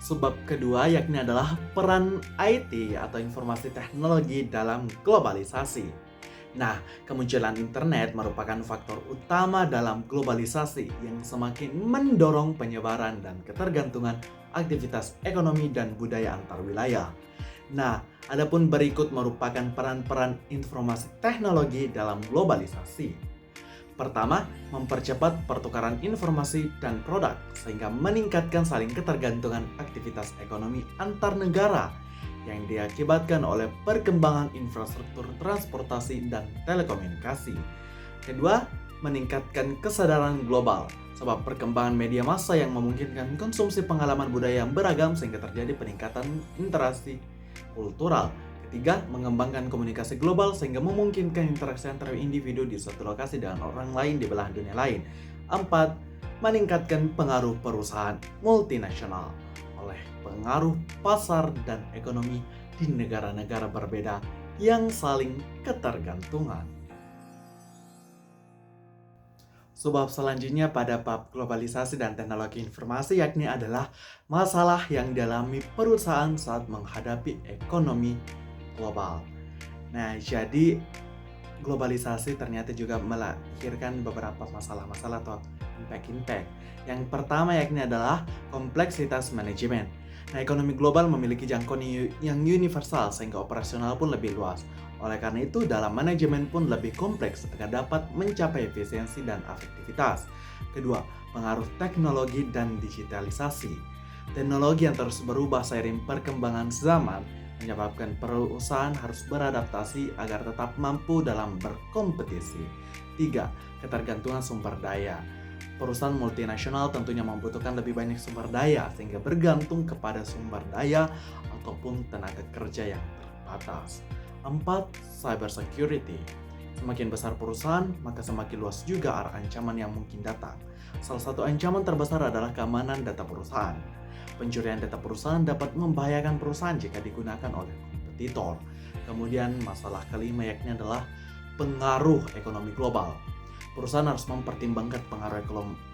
Sebab kedua yakni adalah peran IT atau informasi teknologi dalam globalisasi. Nah, kemunculan internet merupakan faktor utama dalam globalisasi yang semakin mendorong penyebaran dan ketergantungan aktivitas ekonomi dan budaya antar wilayah. Nah, adapun berikut merupakan peran-peran informasi teknologi dalam globalisasi. Pertama, mempercepat pertukaran informasi dan produk sehingga meningkatkan saling ketergantungan aktivitas ekonomi antar negara yang diakibatkan oleh perkembangan infrastruktur transportasi dan telekomunikasi. Kedua, meningkatkan kesadaran global sebab perkembangan media massa yang memungkinkan konsumsi pengalaman budaya yang beragam sehingga terjadi peningkatan interaksi kultural. Ketiga, mengembangkan komunikasi global sehingga memungkinkan interaksi antara individu di suatu lokasi dengan orang lain di belahan dunia lain. Empat, meningkatkan pengaruh perusahaan multinasional oleh pengaruh pasar dan ekonomi di negara-negara berbeda yang saling ketergantungan. Sebab selanjutnya pada bab globalisasi dan teknologi informasi yakni adalah masalah yang dialami perusahaan saat menghadapi ekonomi global. Nah, jadi globalisasi ternyata juga melahirkan beberapa masalah-masalah atau impact-impact. Yang pertama yakni adalah kompleksitas manajemen. Nah, ekonomi global memiliki jangkauan yang universal sehingga operasional pun lebih luas. Oleh karena itu, dalam manajemen pun lebih kompleks agar dapat mencapai efisiensi dan efektivitas. Kedua, pengaruh teknologi dan digitalisasi. Teknologi yang terus berubah seiring perkembangan zaman menyebabkan perusahaan harus beradaptasi agar tetap mampu dalam berkompetisi. 3. Ketergantungan sumber daya. Perusahaan multinasional tentunya membutuhkan lebih banyak sumber daya sehingga bergantung kepada sumber daya ataupun tenaga kerja yang terbatas. 4. Cyber security. Semakin besar perusahaan, maka semakin luas juga arah ancaman yang mungkin datang. Salah satu ancaman terbesar adalah keamanan data perusahaan. Pencurian data perusahaan dapat membahayakan perusahaan jika digunakan oleh kompetitor. Kemudian masalah kelima yakni adalah pengaruh ekonomi global. Perusahaan harus mempertimbangkan pengaruh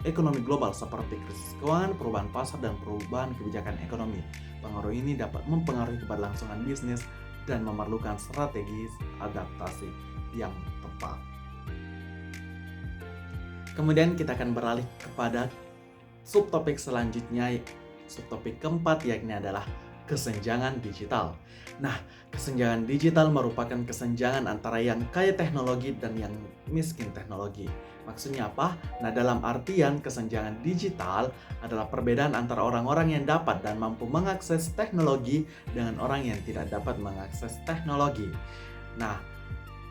ekonomi global seperti krisis keuangan, perubahan pasar, dan perubahan kebijakan ekonomi. Pengaruh ini dapat mempengaruhi keberlangsungan bisnis dan memerlukan strategi adaptasi yang tepat. Kemudian kita akan beralih kepada subtopik selanjutnya. Subtopik keempat yakni adalah kesenjangan digital. Nah, kesenjangan digital merupakan kesenjangan antara yang kaya teknologi dan yang miskin teknologi. Maksudnya apa? Nah, dalam artian kesenjangan digital adalah perbedaan antara orang-orang yang dapat dan mampu mengakses teknologi dengan orang yang tidak dapat mengakses teknologi. Nah,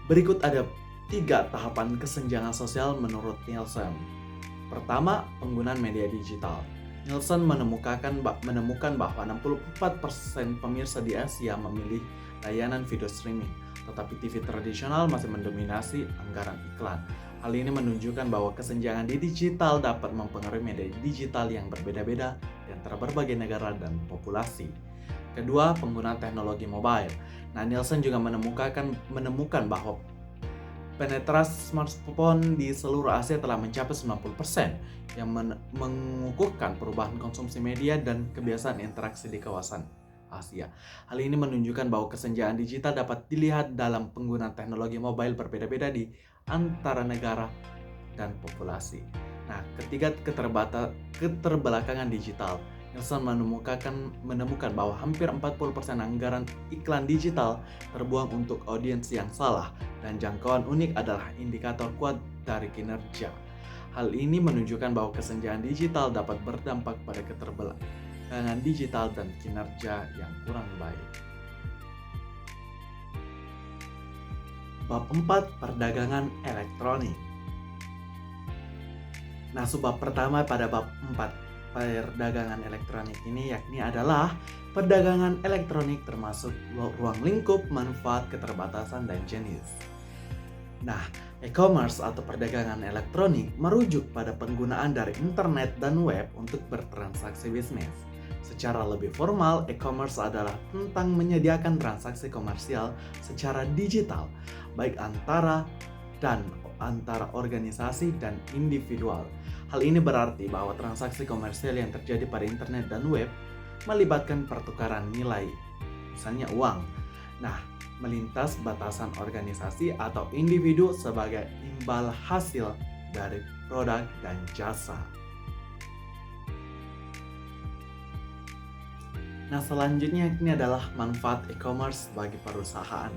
berikut ada 3 tahapan kesenjangan sosial menurut Nielsen. Pertama, penggunaan media digital. Nielsen menemukan bahwa 64% pemirsa di Asia memilih layanan video streaming, tetapi TV tradisional masih mendominasi anggaran iklan. Hal ini menunjukkan bahwa kesenjangan di digital dapat mempengaruhi media digital yang berbeda-beda di antara berbagai negara dan populasi. Kedua, penggunaan teknologi mobile. Nah, Nielsen juga menemukan bahwa penetrasi smartphone di seluruh Asia telah mencapai 90%, yang mengukuhkan perubahan konsumsi media dan kebiasaan interaksi di kawasan Asia. Hal ini menunjukkan bahwa kesenjangan digital dapat dilihat dalam penggunaan teknologi mobile berbeda-beda di antara negara dan populasi. Nah, ketiga, keterbelakangan digital. Nielsen menemukan bahwa hampir 40% anggaran iklan digital terbuang untuk audiens yang salah, dan jangkauan unik adalah indikator kuat dari kinerja. Hal ini menunjukkan bahwa kesenjangan digital dapat berdampak pada keterbelakangan digital dan kinerja yang kurang baik. Bab 4, perdagangan elektronik. Nah, subbab pertama pada bab 4 perdagangan elektronik ini yakni adalah perdagangan elektronik termasuk ruang lingkup, manfaat, keterbatasan, dan jenis. Nah, e-commerce atau perdagangan elektronik merujuk pada penggunaan dari internet dan web untuk bertransaksi bisnis. Secara lebih formal, e-commerce adalah tentang menyediakan transaksi komersial secara digital, baik antara organisasi dan individual. Hal ini berarti bahwa transaksi komersial yang terjadi pada internet dan web melibatkan pertukaran nilai, misalnya uang. Nah, melintas batasan organisasi atau individu sebagai imbal hasil dari produk dan jasa. Nah, selanjutnya ini adalah manfaat e-commerce bagi perusahaan.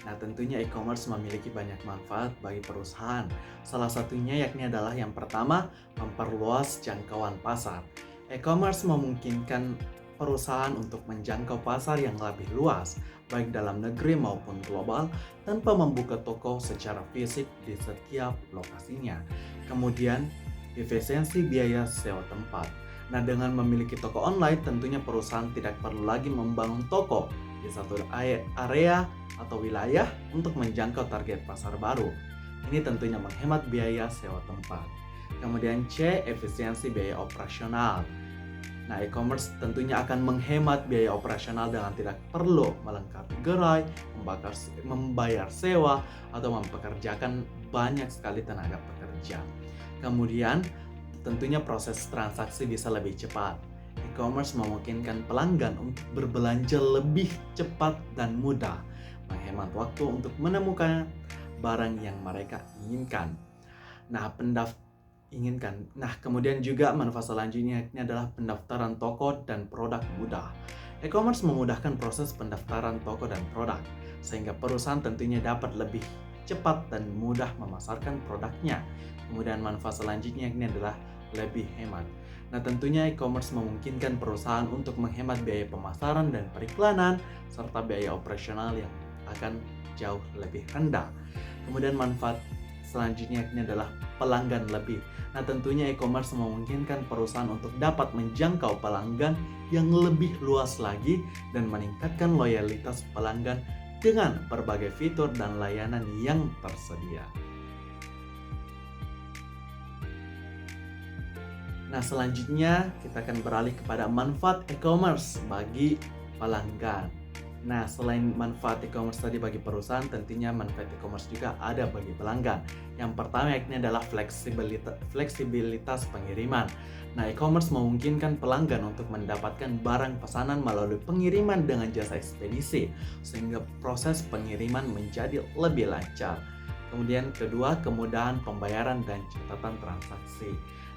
Nah, tentunya e-commerce memiliki banyak manfaat bagi perusahaan. Salah satunya yakni adalah yang pertama, memperluas jangkauan pasar. E-commerce memungkinkan perusahaan untuk menjangkau pasar yang lebih luas, baik dalam negeri maupun global, tanpa membuka toko secara fisik di setiap lokasinya. Kemudian, efisiensi biaya sewa tempat. Nah, dengan memiliki toko online, tentunya perusahaan tidak perlu lagi membangun toko di satu area atau wilayah untuk menjangkau target pasar baru. Ini tentunya menghemat biaya sewa tempat. Kemudian C, efisiensi biaya operasional. Nah, e-commerce tentunya akan menghemat biaya operasional dengan tidak perlu melengkapi gerai, membayar sewa, atau mempekerjakan banyak sekali tenaga pekerja. Kemudian, tentunya proses transaksi bisa lebih cepat. E-commerce memungkinkan pelanggan untuk berbelanja lebih cepat dan mudah, menghemat waktu untuk menemukan barang yang mereka inginkan. Nah, kemudian juga manfaat selanjutnya ini adalah pendaftaran toko dan produk mudah. E-commerce memudahkan proses pendaftaran toko dan produk, sehingga perusahaan tentunya dapat lebih cepat dan mudah memasarkan produknya. Kemudian manfaat selanjutnya ini adalah lebih hemat. Nah, tentunya e-commerce memungkinkan perusahaan untuk menghemat biaya pemasaran dan periklanan, serta biaya operasional yang akan jauh lebih rendah. Kemudian manfaat selanjutnya ini adalah pelanggan lebih. Nah, tentunya e-commerce memungkinkan perusahaan untuk dapat menjangkau pelanggan yang lebih luas lagi dan meningkatkan loyalitas pelanggan dengan berbagai fitur dan layanan yang tersedia. Nah, selanjutnya kita akan beralih kepada manfaat e-commerce bagi pelanggan. Nah, selain manfaat e-commerce tadi bagi perusahaan, tentunya manfaat e-commerce juga ada bagi pelanggan. Yang pertama yakni adalah fleksibilitas pengiriman. Nah, e-commerce memungkinkan pelanggan untuk mendapatkan barang pesanan melalui pengiriman dengan jasa ekspedisi, sehingga proses pengiriman menjadi lebih lancar. Kemudian kedua, kemudahan pembayaran dan catatan transaksi.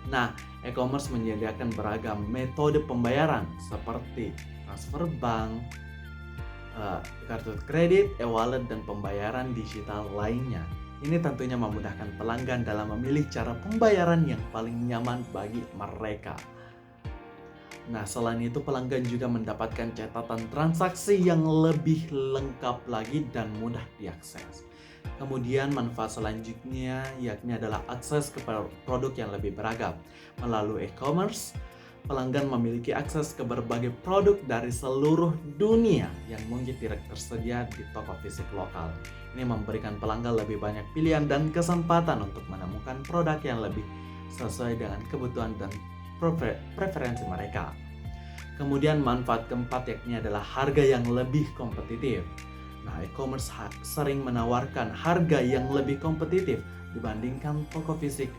Nah, e-commerce menyediakan beragam metode pembayaran seperti transfer bank, kartu kredit, e-wallet, dan pembayaran digital lainnya. Ini tentunya memudahkan pelanggan dalam memilih cara pembayaran yang paling nyaman bagi mereka. Nah, selain itu pelanggan juga mendapatkan catatan transaksi yang lebih lengkap lagi dan mudah diakses. Kemudian manfaat selanjutnya yakni adalah akses ke produk yang lebih beragam. Melalui e-commerce, pelanggan memiliki akses ke berbagai produk dari seluruh dunia yang mungkin tidak tersedia di toko fisik lokal. Ini memberikan pelanggan lebih banyak pilihan dan kesempatan untuk menemukan produk yang lebih sesuai dengan kebutuhan dan preferensi mereka. Kemudian manfaat keempat yakni adalah harga yang lebih kompetitif. Nah, e-commerce sering menawarkan harga yang lebih kompetitif dibandingkan toko fisik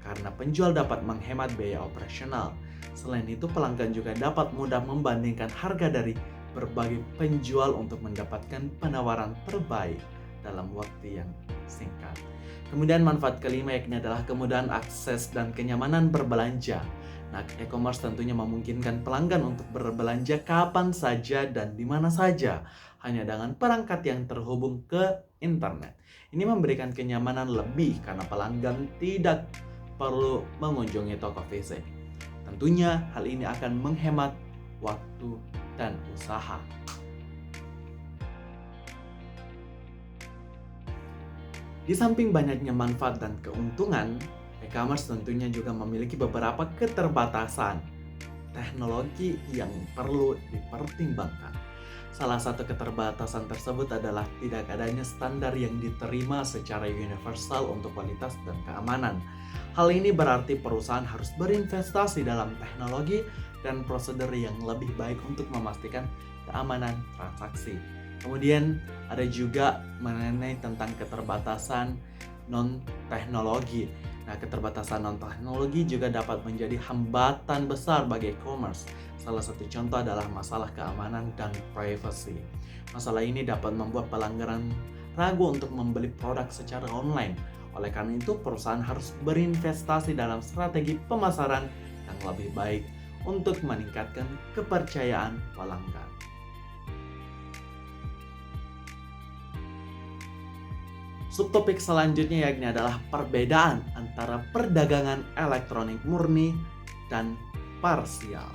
karena penjual dapat menghemat biaya operasional. Selain itu, pelanggan juga dapat mudah membandingkan harga dari berbagai penjual untuk mendapatkan penawaran terbaik dalam waktu yang singkat. Kemudian manfaat kelima yakni adalah kemudahan akses dan kenyamanan berbelanja. Nah, e-commerce tentunya memungkinkan pelanggan untuk berbelanja kapan saja dan di mana saja, hanya dengan perangkat yang terhubung ke internet. Ini memberikan kenyamanan lebih karena pelanggan tidak perlu mengunjungi toko fisik. Tentunya hal ini akan menghemat waktu dan usaha. Di samping banyaknya manfaat dan keuntungan, e-commerce tentunya juga memiliki beberapa keterbatasan teknologi yang perlu dipertimbangkan. Salah satu keterbatasan tersebut adalah tidak adanya standar yang diterima secara universal untuk kualitas dan keamanan. Hal ini berarti perusahaan harus berinvestasi dalam teknologi dan prosedur yang lebih baik untuk memastikan keamanan transaksi. Kemudian ada juga mengenai tentang keterbatasan non-teknologi. Nah, keterbatasan non-teknologi juga dapat menjadi hambatan besar bagi e-commerce. Salah satu contoh adalah masalah keamanan dan privacy. Masalah ini dapat membuat pelanggan ragu untuk membeli produk secara online. Oleh karena itu, perusahaan harus berinvestasi dalam strategi pemasaran yang lebih baik untuk meningkatkan kepercayaan pelanggan. Subtopik selanjutnya yakni adalah perbedaan antara perdagangan elektronik murni dan parsial.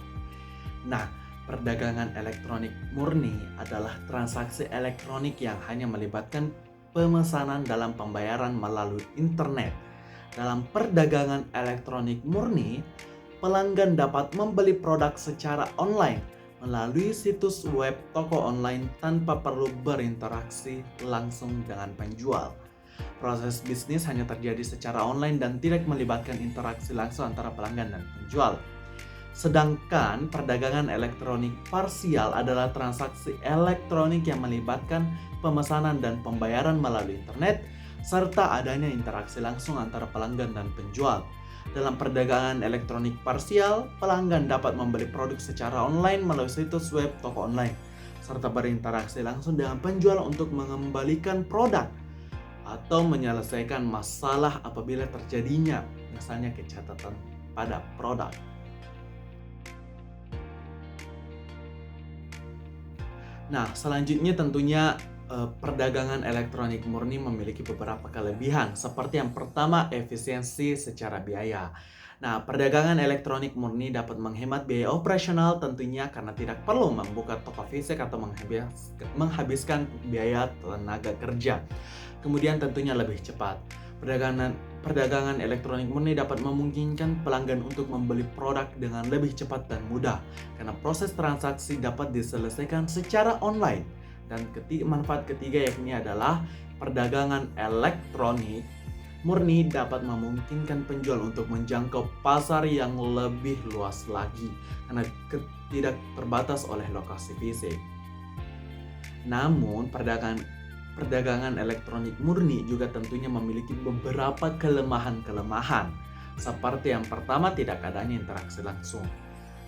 Nah, perdagangan elektronik murni adalah transaksi elektronik yang hanya melibatkan pemesanan dalam pembayaran melalui internet. Dalam perdagangan elektronik murni, pelanggan dapat membeli produk secara online melalui situs web toko online tanpa perlu berinteraksi langsung dengan penjual. Proses bisnis hanya terjadi secara online dan tidak melibatkan interaksi langsung antara pelanggan dan penjual. Sedangkan perdagangan elektronik parsial adalah transaksi elektronik yang melibatkan pemesanan dan pembayaran melalui internet serta adanya interaksi langsung antara pelanggan dan penjual. Dalam perdagangan elektronik parsial, pelanggan dapat membeli produk secara online melalui situs web toko online serta berinteraksi langsung dengan penjual untuk mengembalikan produk atau menyelesaikan masalah apabila terjadinya misalnya kecacatan pada produk. Nah, selanjutnya tentunya perdagangan elektronik murni memiliki beberapa kelebihan. Seperti yang pertama, efisiensi secara biaya. Nah, perdagangan elektronik murni dapat menghemat biaya operasional tentunya karena tidak perlu membuka toko fisik atau menghabiskan biaya tenaga kerja. Kemudian tentunya lebih cepat. Perdagangan elektronik murni dapat memungkinkan pelanggan untuk membeli produk dengan lebih cepat dan mudah karena proses transaksi dapat diselesaikan secara online. Dan manfaat ketiga yakni adalah perdagangan elektronik murni dapat memungkinkan penjual untuk menjangkau pasar yang lebih luas lagi karena tidak terbatas oleh lokasi fisik. Namun, perdagangan elektronik murni juga tentunya memiliki beberapa kelemahan-kelemahan. Seperti yang pertama, tidak adanya interaksi langsung.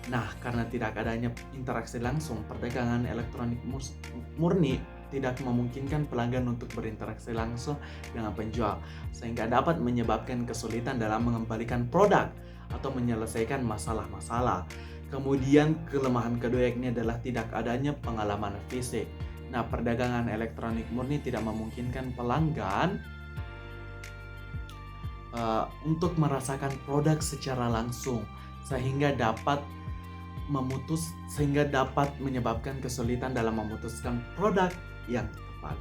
Nah, karena tidak adanya interaksi langsung, perdagangan elektronik murni tidak memungkinkan pelanggan untuk berinteraksi langsung dengan penjual, sehingga dapat menyebabkan kesulitan dalam mengembalikan produk atau menyelesaikan masalah-masalah. Kemudian kelemahan kedua yakni adalah tidak adanya pengalaman fisik. Nah, perdagangan elektronik murni tidak memungkinkan pelanggan untuk merasakan produk secara langsung sehingga dapat menyebabkan kesulitan dalam memutuskan produk yang tepat.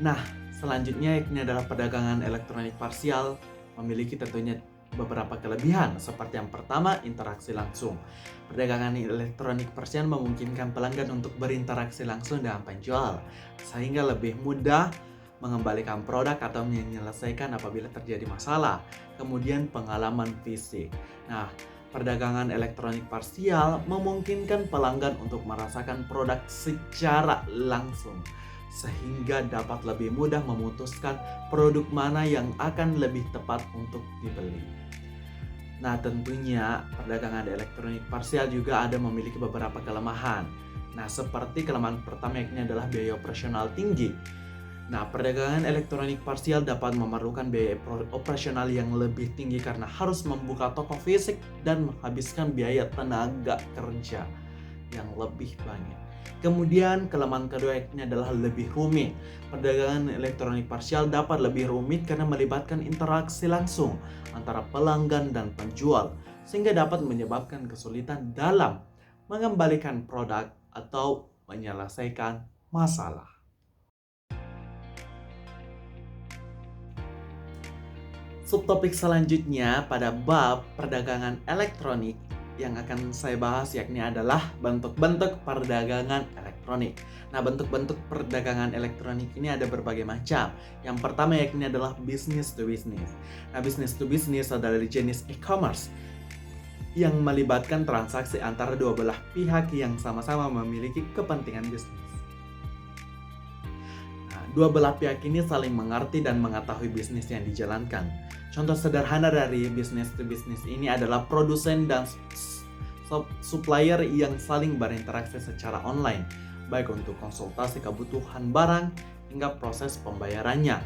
Nah, selanjutnya yakni adalah perdagangan elektronik parsial memiliki tentunya beberapa kelebihan. Seperti yang pertama, interaksi langsung. Perdagangan elektronik parsial memungkinkan pelanggan untuk berinteraksi langsung dengan penjual sehingga lebih mudah mengembalikan produk atau menyelesaikan apabila terjadi masalah. Kemudian pengalaman fisik. Nah, perdagangan elektronik parsial memungkinkan pelanggan untuk merasakan produk secara langsung sehingga dapat lebih mudah memutuskan produk mana yang akan lebih tepat untuk dibeli. Nah, tentunya perdagangan elektronik parsial juga ada memiliki beberapa kelemahan. Nah, seperti kelemahan pertama yakni adalah biaya operasional tinggi. Nah, perdagangan elektronik parsial dapat memerlukan biaya operasional yang lebih tinggi karena harus membuka toko fisik dan menghabiskan biaya tenaga kerja yang lebih banyak. Kemudian kelemahan kedua yakni adalah lebih rumit. Perdagangan elektronik parsial dapat lebih rumit karena melibatkan interaksi langsung antara pelanggan dan penjual, sehingga dapat menyebabkan kesulitan dalam mengembalikan produk atau menyelesaikan masalah. Subtopik selanjutnya pada bab perdagangan elektronik yang akan saya bahas yakni adalah bentuk-bentuk perdagangan elektronik. Nah, bentuk-bentuk perdagangan elektronik ini ada berbagai macam. Yang pertama yakni adalah business to business. Nah, business to business adalah jenis e-commerce yang melibatkan transaksi antara dua belah pihak yang sama-sama memiliki kepentingan bisnis. Dua belah pihak ini saling mengerti dan mengetahui bisnis yang dijalankan. Contoh sederhana dari bisnis to bisnis ini adalah produsen dan supplier yang saling berinteraksi secara online, baik untuk konsultasi kebutuhan barang hingga proses pembayarannya.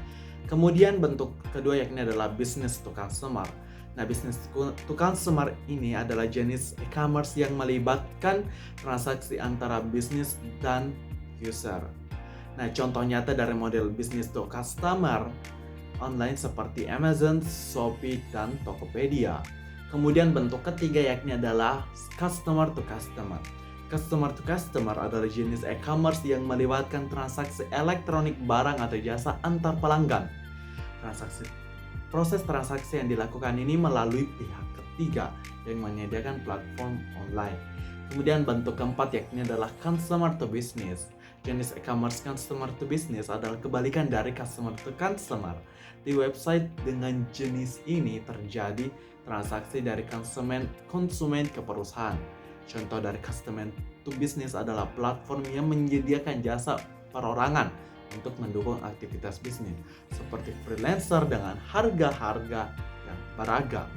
Kemudian bentuk kedua yakni adalah business to consumer. Nah, business to consumer ini adalah jenis e-commerce yang melibatkan transaksi antara bisnis dan user. Nah, contoh nyata dari model business to customer online seperti Amazon, Shopee, dan Tokopedia. Kemudian bentuk ketiga yakni adalah customer to customer. Customer to customer adalah jenis e-commerce yang melibatkan transaksi elektronik barang atau jasa antar pelanggan. Proses transaksi yang dilakukan ini melalui pihak ketiga yang menyediakan platform online. Kemudian bentuk keempat yakni adalah customer to business. Jenis e-commerce customer to business adalah kebalikan dari customer to consumer. Di website dengan jenis ini terjadi transaksi dari konsumen ke perusahaan. Contoh dari customer to business adalah platform yang menyediakan jasa perorangan untuk mendukung aktivitas bisnis, seperti freelancer dengan harga-harga yang beragam.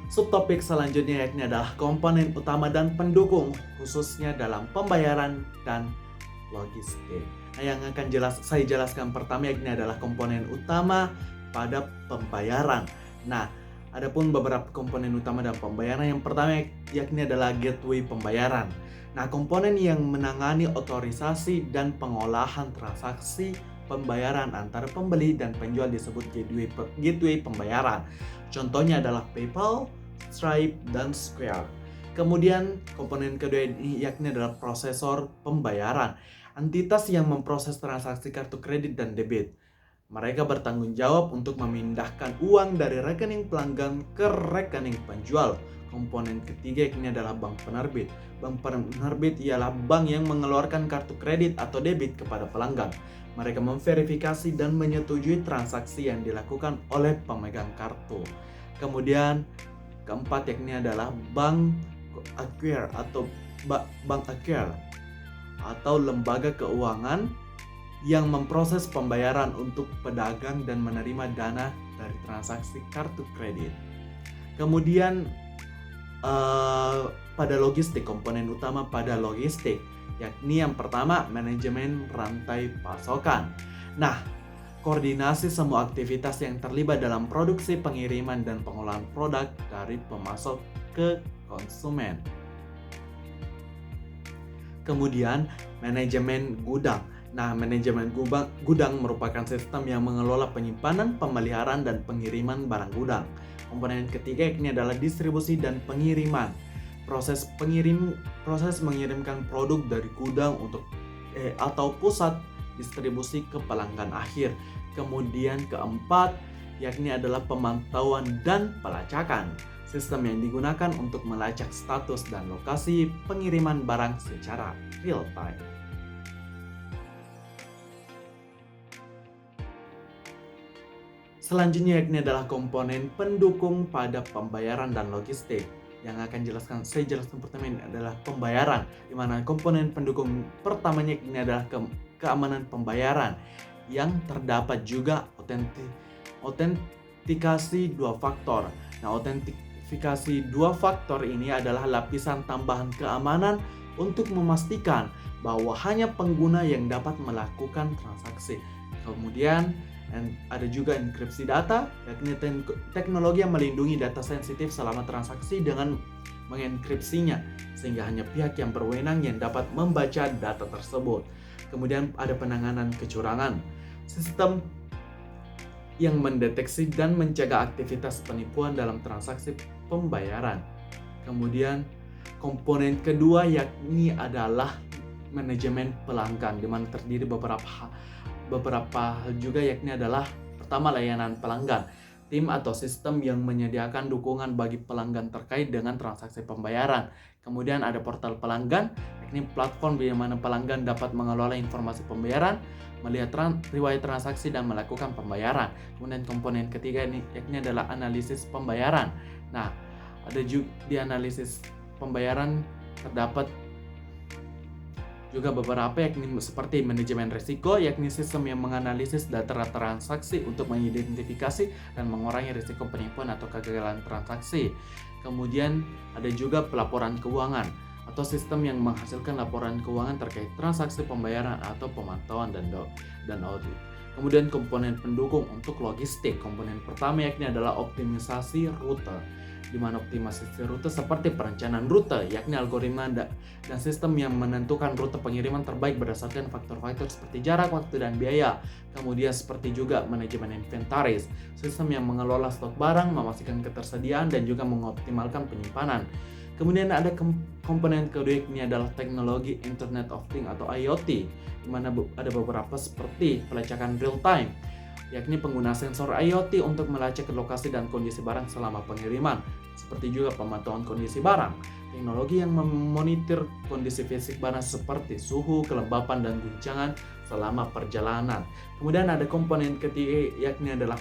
Subtopik selanjutnya yakni adalah komponen utama dan pendukung, khususnya dalam pembayaran dan logistik. Nah, yang akan saya jelaskan pertama yakni adalah komponen utama pada pembayaran. Nah, adapun beberapa komponen utama dalam pembayaran, yang pertama yakni adalah gateway pembayaran. Nah, komponen yang menangani otorisasi dan pengolahan transaksi pembayaran antara pembeli dan penjual disebut gateway pembayaran. Contohnya adalah PayPal, Stripe, dan Square. Kemudian komponen kedua ini yakni adalah prosesor pembayaran. Entitas yang memproses transaksi kartu kredit dan debit. Mereka bertanggung jawab untuk memindahkan uang dari rekening pelanggan ke rekening penjual. Komponen ketiga yakni adalah bank penerbit. Bank penerbit ialah bank yang mengeluarkan kartu kredit atau debit kepada pelanggan. Mereka memverifikasi dan menyetujui transaksi yang dilakukan oleh pemegang kartu. Kemudian keempat yakni adalah bank acquirer atau bank acquirer atau lembaga keuangan yang memproses pembayaran untuk pedagang dan menerima dana dari transaksi kartu kredit. Kemudian pada logistik, komponen utama pada logistik yakni yang pertama manajemen rantai pasokan. Nah, koordinasi semua aktivitas yang terlibat dalam produksi, pengiriman, dan pengolahan produk dari pemasok ke konsumen. Kemudian manajemen gudang. Nah, manajemen gudang merupakan sistem yang mengelola penyimpanan, pemeliharaan, dan pengiriman barang gudang. Komponen ketiga yakni adalah distribusi dan pengiriman. Proses mengirimkan produk dari gudang atau pusat distribusi ke pelanggan akhir. Kemudian keempat yakni adalah pemantauan dan pelacakan. Sistem yang digunakan untuk melacak status dan lokasi pengiriman barang secara real time. Selanjutnya yakni adalah komponen pendukung pada pembayaran dan logistik. Yang akan saya jelaskan pertama ini adalah pembayaran, di mana komponen pendukung pertamanya ini adalah keamanan pembayaran, yang terdapat juga autentikasi dua faktor. Nah, autentikasi dua faktor ini adalah lapisan tambahan keamanan untuk memastikan bahwa hanya pengguna yang dapat melakukan transaksi. Kemudian ada juga enkripsi data, yakni teknologi yang melindungi data sensitif selama transaksi dengan mengenkripsinya, sehingga hanya pihak yang berwenang yang dapat membaca data tersebut. Kemudian ada penanganan kecurangan, sistem yang mendeteksi dan mencegah aktivitas penipuan dalam transaksi pembayaran. Kemudian komponen kedua yakni adalah manajemen pelanggan, di mana terdiri beberapa hal juga, yakni adalah pertama layanan pelanggan, tim atau sistem yang menyediakan dukungan bagi pelanggan terkait dengan transaksi pembayaran. Kemudian ada portal pelanggan, yakni platform di mana pelanggan dapat mengelola informasi pembayaran, melihat riwayat transaksi dan melakukan pembayaran. Kemudian komponen ketiga ini yakni adalah analisis pembayaran. Nah, ada juga di analisis pembayaran terdapat juga beberapa, yakni seperti manajemen risiko, yakni sistem yang menganalisis data transaksi untuk mengidentifikasi dan mengurangi risiko penipuan atau kegagalan transaksi. Kemudian ada juga pelaporan keuangan atau sistem yang menghasilkan laporan keuangan terkait transaksi pembayaran atau pemantauan dan audit. Kemudian komponen pendukung untuk logistik. Komponen pertama yakni adalah optimisasi rute, di mana optimasi rute seperti perencanaan rute, yakni algoritma dan sistem yang menentukan rute pengiriman terbaik berdasarkan faktor-faktor seperti jarak, waktu, dan biaya. Kemudian seperti juga manajemen inventaris, sistem yang mengelola stok barang, memastikan ketersediaan, dan juga mengoptimalkan penyimpanan. Kemudian ada komponen kedua, yakni adalah teknologi Internet of Things atau IoT, di mana ada beberapa seperti pelacakan real time, yakni pengguna sensor IoT untuk melacak lokasi dan kondisi barang selama pengiriman, seperti juga pemantauan kondisi barang. Teknologi yang memonitor kondisi fisik barang seperti suhu, kelembapan, dan guncangan selama perjalanan. Kemudian ada komponen ketiga, yakni adalah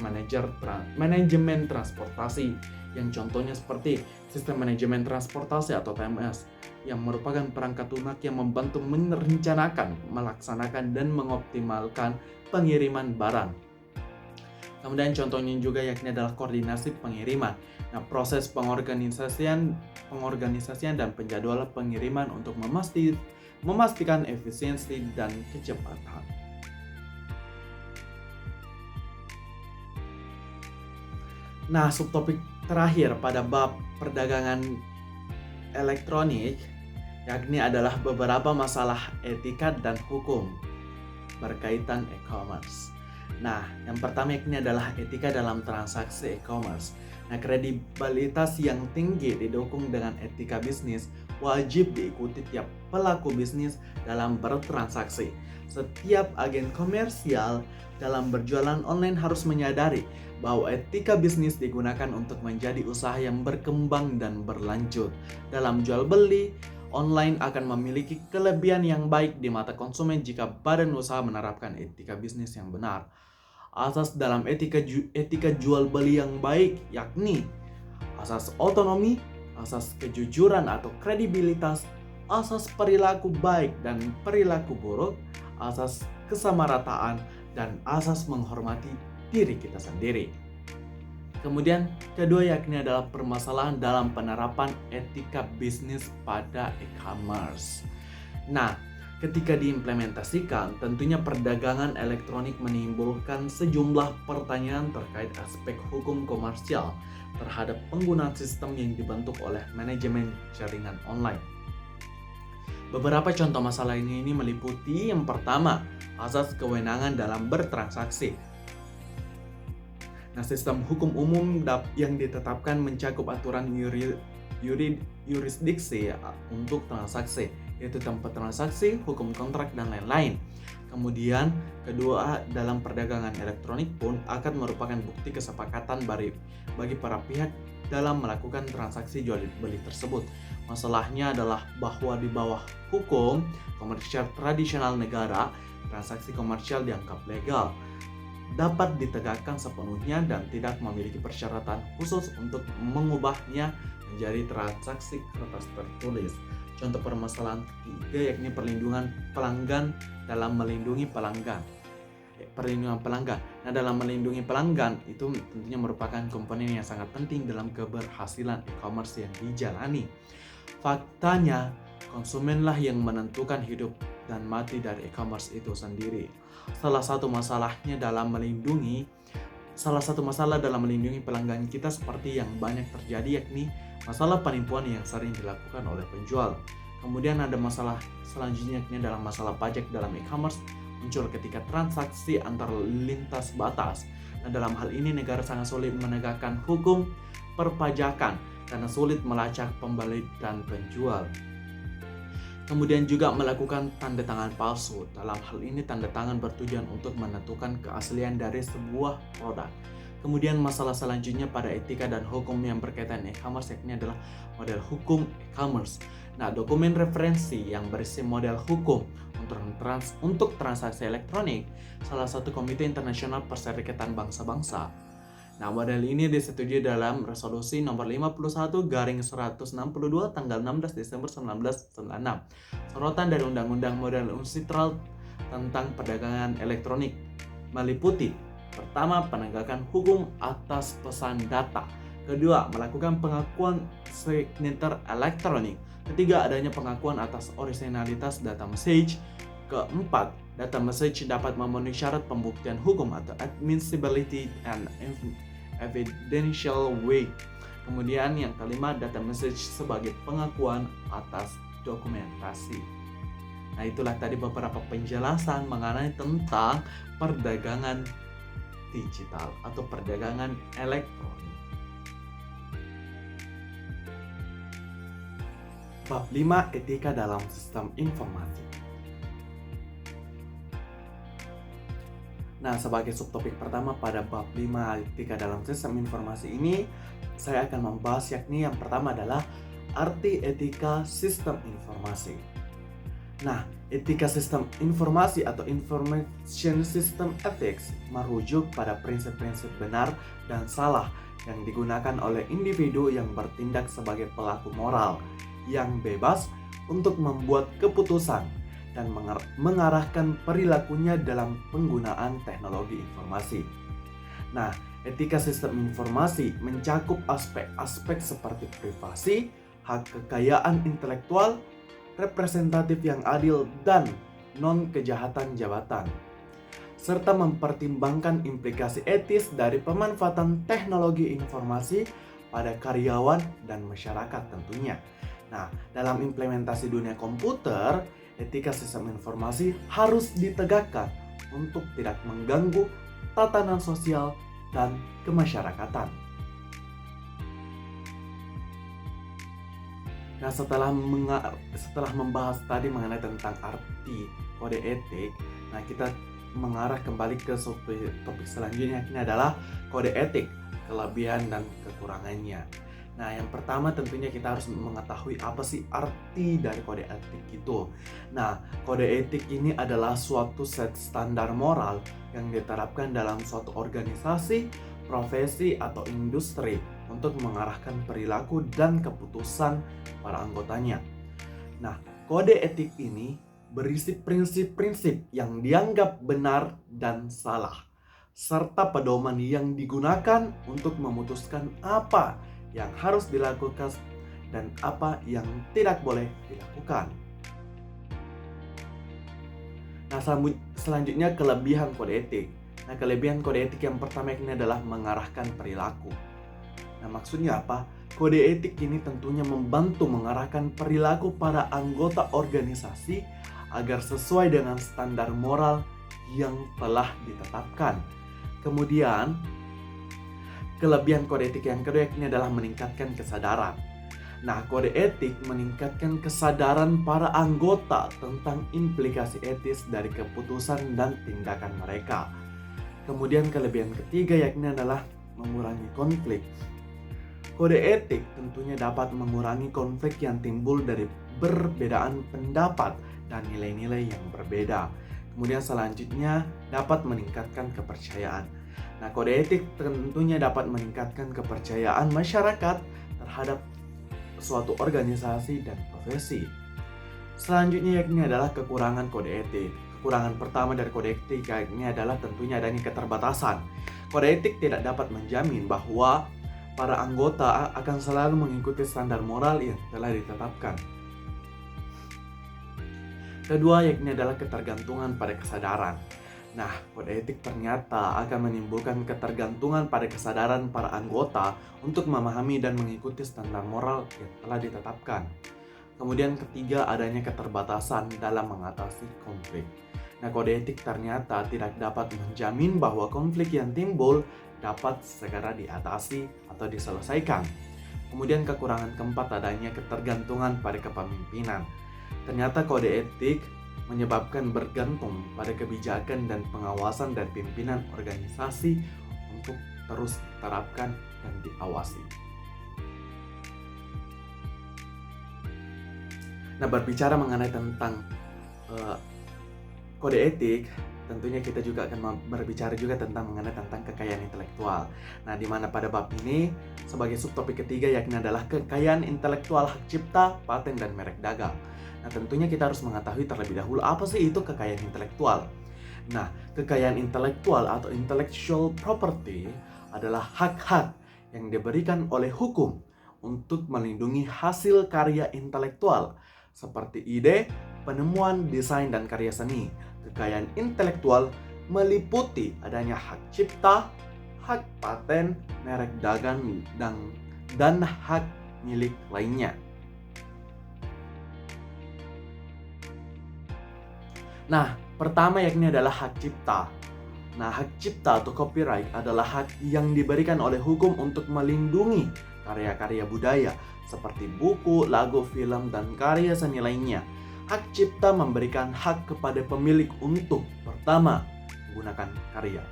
manajemen transportasi, yang contohnya seperti sistem manajemen transportasi atau TMS, yang merupakan perangkat lunak yang membantu merencanakan, melaksanakan, dan mengoptimalkan pengiriman barang. Kemudian contohnya juga yakni adalah koordinasi pengiriman. Nah, proses pengorganisasian dan penjadwalan pengiriman untuk memastikan efisiensi dan kecepatan. Nah, subtopik terakhir pada bab perdagangan elektronik yakni adalah beberapa masalah etika dan hukum berkaitan e-commerce. Nah, yang pertama yakni adalah etika dalam transaksi e-commerce. Nah, kredibilitas yang tinggi didukung dengan etika bisnis wajib diikuti tiap pelaku bisnis dalam bertransaksi. Setiap agen komersial dalam berjualan online harus menyadari bahwa etika bisnis digunakan untuk menjadi usaha yang berkembang dan berlanjut. Dalam jual beli, online akan memiliki kelebihan yang baik di mata konsumen jika badan usaha menerapkan etika bisnis yang benar. Asas dalam etika jual beli yang baik yakni asas otonomi, asas kejujuran atau kredibilitas, asas perilaku baik dan perilaku buruk, asas kesamarataan, dan asas menghormati diri kita sendiri. Kemudian kedua yakni adalah permasalahan dalam penerapan etika bisnis pada e-commerce. Nah, ketika diimplementasikan, tentunya perdagangan elektronik menimbulkan sejumlah pertanyaan terkait aspek hukum komersial terhadap penggunaan sistem yang dibentuk oleh manajemen jaringan online. Beberapa contoh masalah ini meliputi yang pertama, asas kewenangan dalam bertransaksi. Nah, sistem hukum umum yang ditetapkan mencakup aturan yurisdiksi untuk transaksi, yaitu tempat transaksi, hukum kontrak, dan lain-lain. Kemudian, kedua, dalam perdagangan elektronik pun akan merupakan bukti kesepakatan bagi para pihak dalam melakukan transaksi jual beli tersebut. Masalahnya adalah bahwa di bawah hukum komersial tradisional negara, transaksi komersial dianggap legal, dapat ditegakkan sepenuhnya dan tidak memiliki persyaratan khusus untuk mengubahnya menjadi transaksi kertas tertulis. Contoh permasalahan ketiga yakni perlindungan pelanggan dalam melindungi pelanggan. Perlindungan pelanggan. Nah, dalam melindungi pelanggan itu tentunya merupakan komponen yang sangat penting dalam keberhasilan e-commerce yang dijalani. Faktanya, konsumenlah yang menentukan hidup dan mati dari e-commerce itu sendiri. Salah satu masalah dalam melindungi pelanggan kita seperti yang banyak terjadi yakni masalah penipuan yang sering dilakukan oleh penjual. Kemudian ada masalah selanjutnya yakni dalam masalah pajak dalam e-commerce muncul ketika transaksi antar lintas batas. Nah, dalam hal ini negara sangat sulit menegakkan hukum perpajakan karena sulit melacak pembeli dan penjual. Kemudian juga melakukan tanda tangan palsu. Dalam hal ini tanda tangan bertujuan untuk menentukan keaslian dari sebuah produk. Kemudian masalah selanjutnya pada etika dan hukum yang berkaitan e-commerce yakni adalah model hukum e-commerce. Nah, dokumen referensi yang berisi model hukum untuk transaksi elektronik salah satu komite internasional perserikatan bangsa-bangsa. Nah, model ini disetujui dalam resolusi nomor 51/162 tanggal 16 Desember 1996. Sorotan dari Undang-Undang Model UNCITRAL tentang perdagangan elektronik meliputi: pertama, penegakan hukum atas pesan data. Kedua, melakukan pengakuan signature elektronik. Ketiga, adanya pengakuan atas originalitas data message. Keempat, data message dapat memenuhi syarat pembuktian hukum atau admissibility and evidential weight. Kemudian yang kelima, data message sebagai pengakuan atas dokumentasi. Nah, itulah tadi beberapa penjelasan mengenai tentang perdagangan digital atau perdagangan elektronik. Bab 5, etika dalam sistem informasi. Nah, sebagai subtopik pertama pada bab 5 etika dalam sistem informasi ini, saya akan membahas yakni yang pertama adalah arti etika sistem informasi. Nah, etika sistem informasi atau information system ethics merujuk pada prinsip-prinsip benar dan salah yang digunakan oleh individu yang bertindak sebagai pelaku moral yang bebas untuk membuat keputusan dan mengarahkan perilakunya dalam penggunaan teknologi informasi. Nah, etika sistem informasi mencakup aspek-aspek seperti privasi, hak kekayaan intelektual, representatif yang adil, dan non-kejahatan jabatan, serta mempertimbangkan implikasi etis dari pemanfaatan teknologi informasi pada karyawan dan masyarakat tentunya. Nah, dalam implementasi dunia komputer, etika sistem informasi harus ditegakkan untuk tidak mengganggu tatanan sosial dan kemasyarakatan. Nah, setelah membahas tadi mengenai tentang arti kode etik, nah kita mengarah kembali ke topik selanjutnya, ini adalah kode etik, kelebihan dan kekurangannya. Nah, yang pertama tentunya kita harus mengetahui apa sih arti dari kode etik itu. Nah, kode etik ini adalah suatu set standar moral yang diterapkan dalam suatu organisasi, profesi, atau industri untuk mengarahkan perilaku dan keputusan para anggotanya. Nah, kode etik ini berisi prinsip-prinsip yang dianggap benar dan salah, serta pedoman yang digunakan untuk memutuskan apa yang harus dilakukan dan apa yang tidak boleh dilakukan. Nah, selanjutnya kelebihan kode etik. Nah, kelebihan kode etik yang pertama ini adalah mengarahkan perilaku. Nah, maksudnya apa? Kode etik ini tentunya membantu mengarahkan perilaku para anggota organisasi agar sesuai dengan standar moral yang telah ditetapkan. Kemudian, kelebihan kode etik yang kedua ini adalah meningkatkan kesadaran. Nah, kode etik meningkatkan kesadaran para anggota tentang implikasi etis dari keputusan dan tindakan mereka. Kemudian kelebihan ketiga yakni adalah mengurangi konflik. Kode etik tentunya dapat mengurangi konflik yang timbul dari perbedaan pendapat dan nilai-nilai yang berbeda. Kemudian selanjutnya dapat meningkatkan kepercayaan. Nah, kode etik tentunya dapat meningkatkan kepercayaan masyarakat terhadap suatu organisasi dan profesi. Selanjutnya yakni adalah kekurangan kode etik. Kekurangan pertama dari kode etik ini adalah tentunya adanya keterbatasan. Kode etik tidak dapat menjamin bahwa para anggota akan selalu mengikuti standar moral yang telah ditetapkan. Kedua yakni adalah ketergantungan pada kesadaran. Nah, kode etik ternyata akan menimbulkan ketergantungan pada kesadaran para anggota untuk memahami dan mengikuti standar moral yang telah ditetapkan. Kemudian ketiga, adanya keterbatasan dalam mengatasi konflik. Nah, kode etik ternyata tidak dapat menjamin bahwa konflik yang timbul dapat segera diatasi atau diselesaikan. Kemudian kekurangan keempat, adanya ketergantungan pada kepemimpinan. Ternyata kode etik menyebabkan bergantung pada kebijakan dan pengawasan dari pimpinan organisasi untuk terus diterapkan dan diawasi. Nah, berbicara mengenai tentang kode etik, tentunya kita juga akan berbicara juga mengenai tentang kekayaan intelektual. Nah, di mana pada bab ini sebagai subtopik ketiga yakni adalah kekayaan intelektual, hak cipta, paten, dan merek dagang. Nah, tentunya kita harus mengetahui terlebih dahulu apa sih itu kekayaan intelektual. Nah, kekayaan intelektual atau intellectual property adalah hak-hak yang diberikan oleh hukum untuk melindungi hasil karya intelektual seperti ide, penemuan, desain, dan karya seni. Kekayaan intelektual meliputi adanya hak cipta, hak paten, merek dagang, dan hak milik lainnya. Nah, pertama yakni adalah hak cipta. Nah, hak cipta atau copyright adalah hak yang diberikan oleh hukum untuk melindungi karya-karya budaya seperti buku, lagu, film, dan karya seni lainnya. Hak cipta memberikan hak kepada pemilik untuk pertama, menggunakan karya.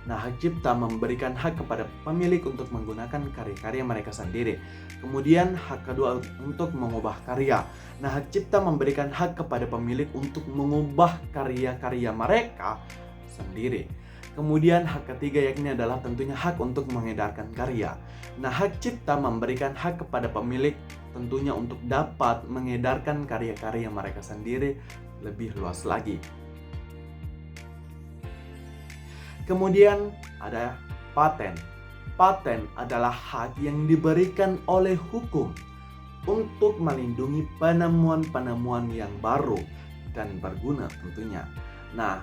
Nah, hak cipta memberikan hak kepada pemilik untuk menggunakan karya-karya mereka sendiri. Kemudian hak kedua untuk mengubah karya. Nah, hak cipta memberikan hak kepada pemilik untuk mengubah karya-karya mereka sendiri. Kemudian hak ketiga yakni adalah tentunya hak untuk mengedarkan karya. Nah, hak cipta memberikan hak kepada pemilik tentunya untuk dapat mengedarkan karya-karya mereka sendiri lebih luas lagi. Kemudian ada paten. Paten adalah hak yang diberikan oleh hukum untuk melindungi penemuan-penemuan yang baru dan berguna tentunya. Nah,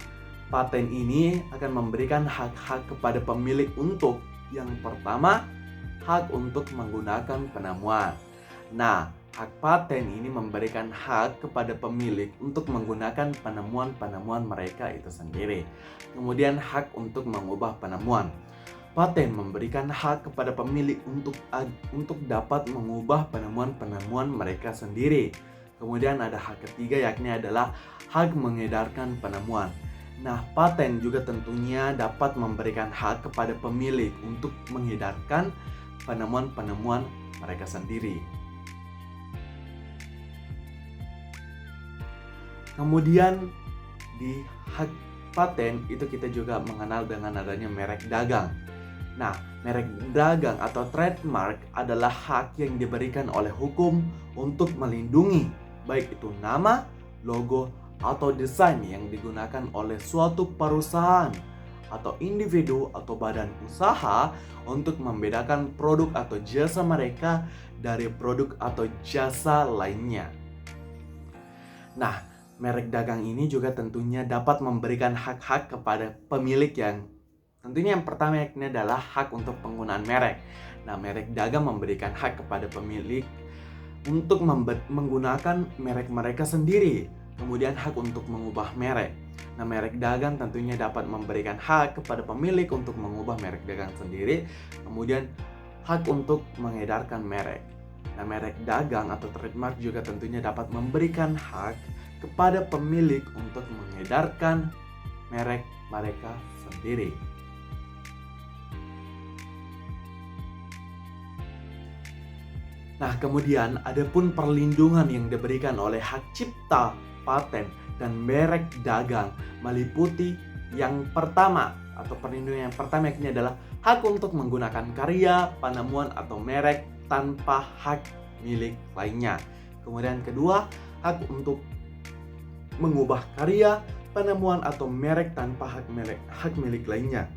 paten ini akan memberikan hak-hak kepada pemilik untuk yang pertama, hak untuk menggunakan penemuan. Nah, hak paten ini memberikan hak kepada pemilik untuk menggunakan penemuan-penemuan mereka itu sendiri. Kemudian hak untuk mengubah penemuan. Paten memberikan hak kepada pemilik untuk dapat mengubah penemuan-penemuan mereka sendiri. Kemudian ada hak ketiga yakni adalah hak mengedarkan penemuan. Nah, paten juga tentunya dapat memberikan hak kepada pemilik untuk mengedarkan penemuan-penemuan mereka sendiri. Kemudian di hak paten itu kita juga mengenal dengan adanya merek dagang. Nah, merek dagang atau trademark adalah hak yang diberikan oleh hukum untuk melindungi baik itu nama, logo, atau desain yang digunakan oleh suatu perusahaan atau individu atau badan usaha untuk membedakan produk atau jasa mereka dari produk atau jasa lainnya. Nah, merek dagang ini juga tentunya dapat memberikan hak-hak kepada pemilik yang tentunya yang pertama yakni adalah hak untuk penggunaan merek. Nah, merek dagang memberikan hak kepada pemilik untuk menggunakan merek mereka sendiri. Kemudian hak untuk mengubah merek. Nah, merek dagang tentunya dapat memberikan hak kepada pemilik untuk mengubah merek dagang sendiri. Kemudian hak untuk mengedarkan merek. Nah, merek dagang atau trademark juga tentunya dapat memberikan hak kepada pemilik untuk mengedarkan merek mereka sendiri. Nah, kemudian ada pun perlindungan yang diberikan oleh hak cipta, paten, dan merek dagang meliputi yang pertama atau perlindungan yang pertama yakni adalah hak untuk menggunakan karya, penemuan, atau merek tanpa hak milik lainnya. Kemudian kedua, hak untuk mengubah karya, penemuan, atau merek tanpa hak milik lainnya.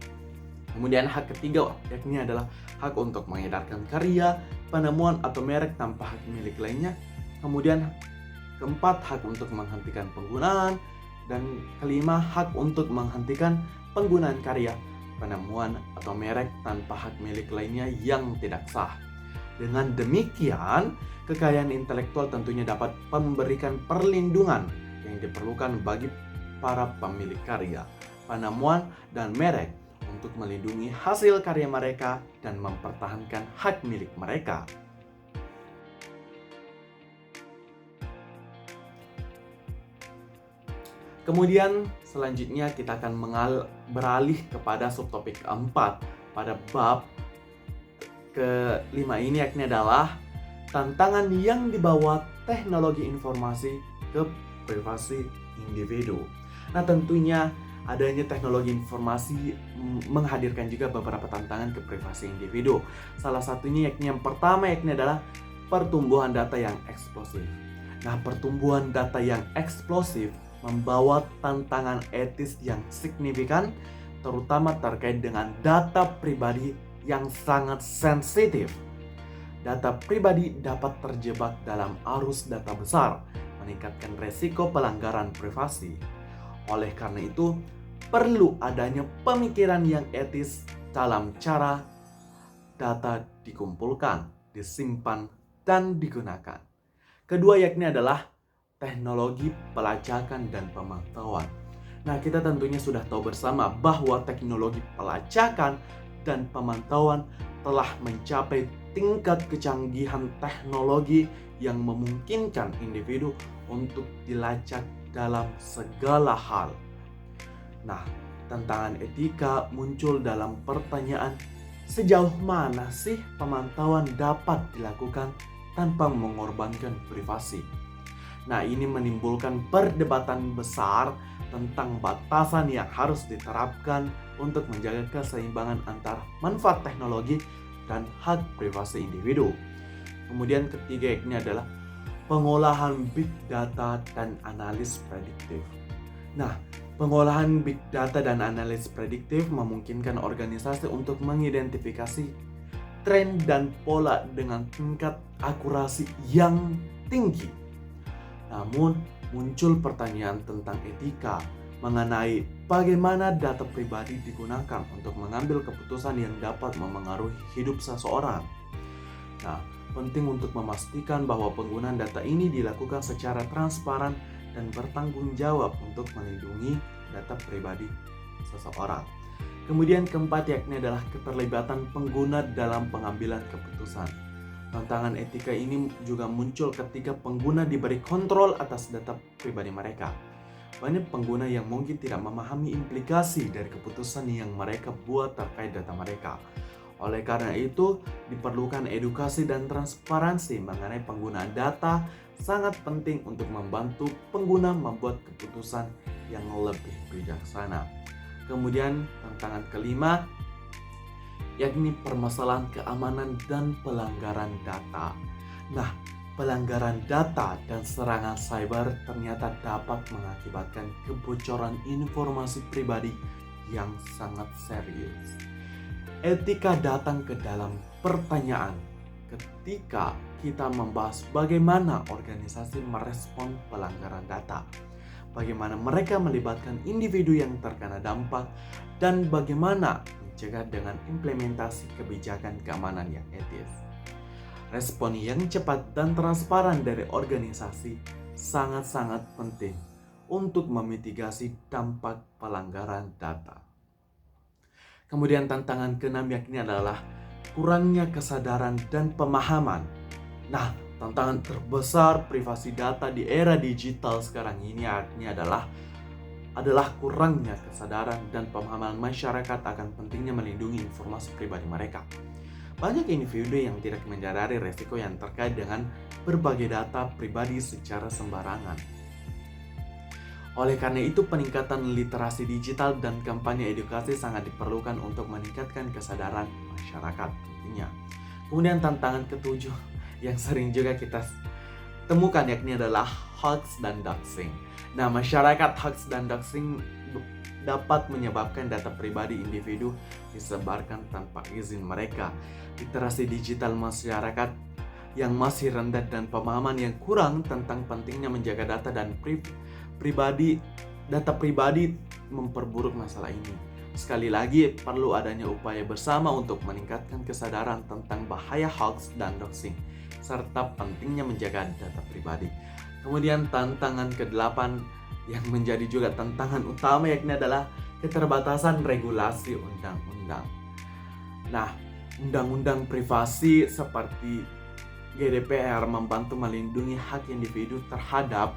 Kemudian hak ketiga yakni adalah hak untuk mengedarkan karya, penemuan, atau merek tanpa hak milik lainnya. Kemudian keempat, hak untuk menghentikan penggunaan. Dan kelima, hak untuk menghentikan penggunaan karya, penemuan, atau merek tanpa hak milik lainnya yang tidak sah. Dengan demikian, kekayaan intelektual tentunya dapat memberikan perlindungan yang diperlukan bagi para pemilik karya, penemuan, dan merek untuk melindungi hasil karya mereka dan mempertahankan hak milik mereka. Kemudian selanjutnya kita akan beralih kepada subtopik keempat pada bab kelima ini yakni adalah tantangan yang dibawa teknologi informasi ke privasi individu. Nah, tentunya adanya teknologi informasi menghadirkan juga beberapa tantangan ke privasi individu. Salah satunya yakni yang pertama yakni adalah pertumbuhan data yang eksplosif. Nah, pertumbuhan data yang eksplosif membawa tantangan etis yang signifikan, terutama terkait dengan data pribadi yang sangat sensitif. Data pribadi dapat terjebak dalam arus data besar, meningkatkan resiko pelanggaran privasi. Oleh karena itu, perlu adanya pemikiran yang etis dalam cara data dikumpulkan, disimpan, dan digunakan. Kedua yakni adalah teknologi pelacakan dan pemantauan. Nah, kita tentunya sudah tahu bersama bahwa teknologi pelacakan dan pemantauan telah mencapai tingkat kecanggihan teknologi yang memungkinkan individu untuk dilacak dalam segala hal. Nah, tantangan etika muncul dalam pertanyaan, sejauh mana sih pemantauan dapat dilakukan tanpa mengorbankan privasi? Nah, ini menimbulkan perdebatan besar tentang batasan yang harus diterapkan untuk menjaga keseimbangan antara manfaat teknologi dan hak privasi individu. Kemudian ketiga ini adalah pengolahan big data dan analis prediktif. Nah, pengolahan big data dan analis prediktif memungkinkan organisasi untuk mengidentifikasi tren dan pola dengan tingkat akurasi yang tinggi. Namun, muncul pertanyaan tentang etika mengenai bagaimana data pribadi digunakan untuk mengambil keputusan yang dapat memengaruhi hidup seseorang. Nah, penting untuk memastikan bahwa penggunaan data ini dilakukan secara transparan dan bertanggung jawab untuk melindungi data pribadi seseorang. Kemudian keempat yakni adalah keterlibatan pengguna dalam pengambilan keputusan. Tantangan etika ini juga muncul ketika pengguna diberi kontrol atas data pribadi mereka. Banyak pengguna yang mungkin tidak memahami implikasi dari keputusan yang mereka buat terkait data mereka. Oleh karena itu, diperlukan edukasi dan transparansi mengenai penggunaan data sangat penting untuk membantu pengguna membuat keputusan yang lebih bijaksana. Kemudian, tantangan kelima yakni permasalahan keamanan dan pelanggaran data. Nah, pelanggaran data dan serangan cyber ternyata dapat mengakibatkan kebocoran informasi pribadi yang sangat serius. Etika datang ke dalam pertanyaan ketika kita membahas bagaimana organisasi merespon pelanggaran data, bagaimana mereka melibatkan individu yang terkena dampak, dan bagaimana mencegah dengan implementasi kebijakan keamanan yang etis. Respon yang cepat dan transparan dari organisasi sangat-sangat penting untuk memitigasi dampak pelanggaran data. Kemudian tantangan keenam yakni adalah kurangnya kesadaran dan pemahaman. Nah, tantangan terbesar privasi data di era digital sekarang ini adalah kurangnya kesadaran dan pemahaman masyarakat akan pentingnya melindungi informasi pribadi mereka. Banyak individu yang tidak menyadari resiko yang terkait dengan berbagai data pribadi secara sembarangan. Oleh karena itu, peningkatan literasi digital dan kampanye edukasi sangat diperlukan untuk meningkatkan kesadaran masyarakat tentunya. Kemudian tantangan ketujuh yang sering juga kita temukan yakni adalah hoax dan doxing. Nah, masyarakat hoax dan doxing dapat menyebabkan data pribadi individu disebarkan tanpa izin mereka. Literasi digital masyarakat yang masih rendah dan pemahaman yang kurang tentang pentingnya menjaga data dan data pribadi memperburuk masalah ini. Sekali lagi, perlu adanya upaya bersama untuk meningkatkan kesadaran tentang bahaya hoax dan doxing, serta pentingnya menjaga data pribadi. Kemudian tantangan ke-8 yang menjadi juga tantangan utama yakni adalah keterbatasan regulasi undang-undang. Nah, undang-undang privasi seperti GDPR membantu melindungi hak individu terhadap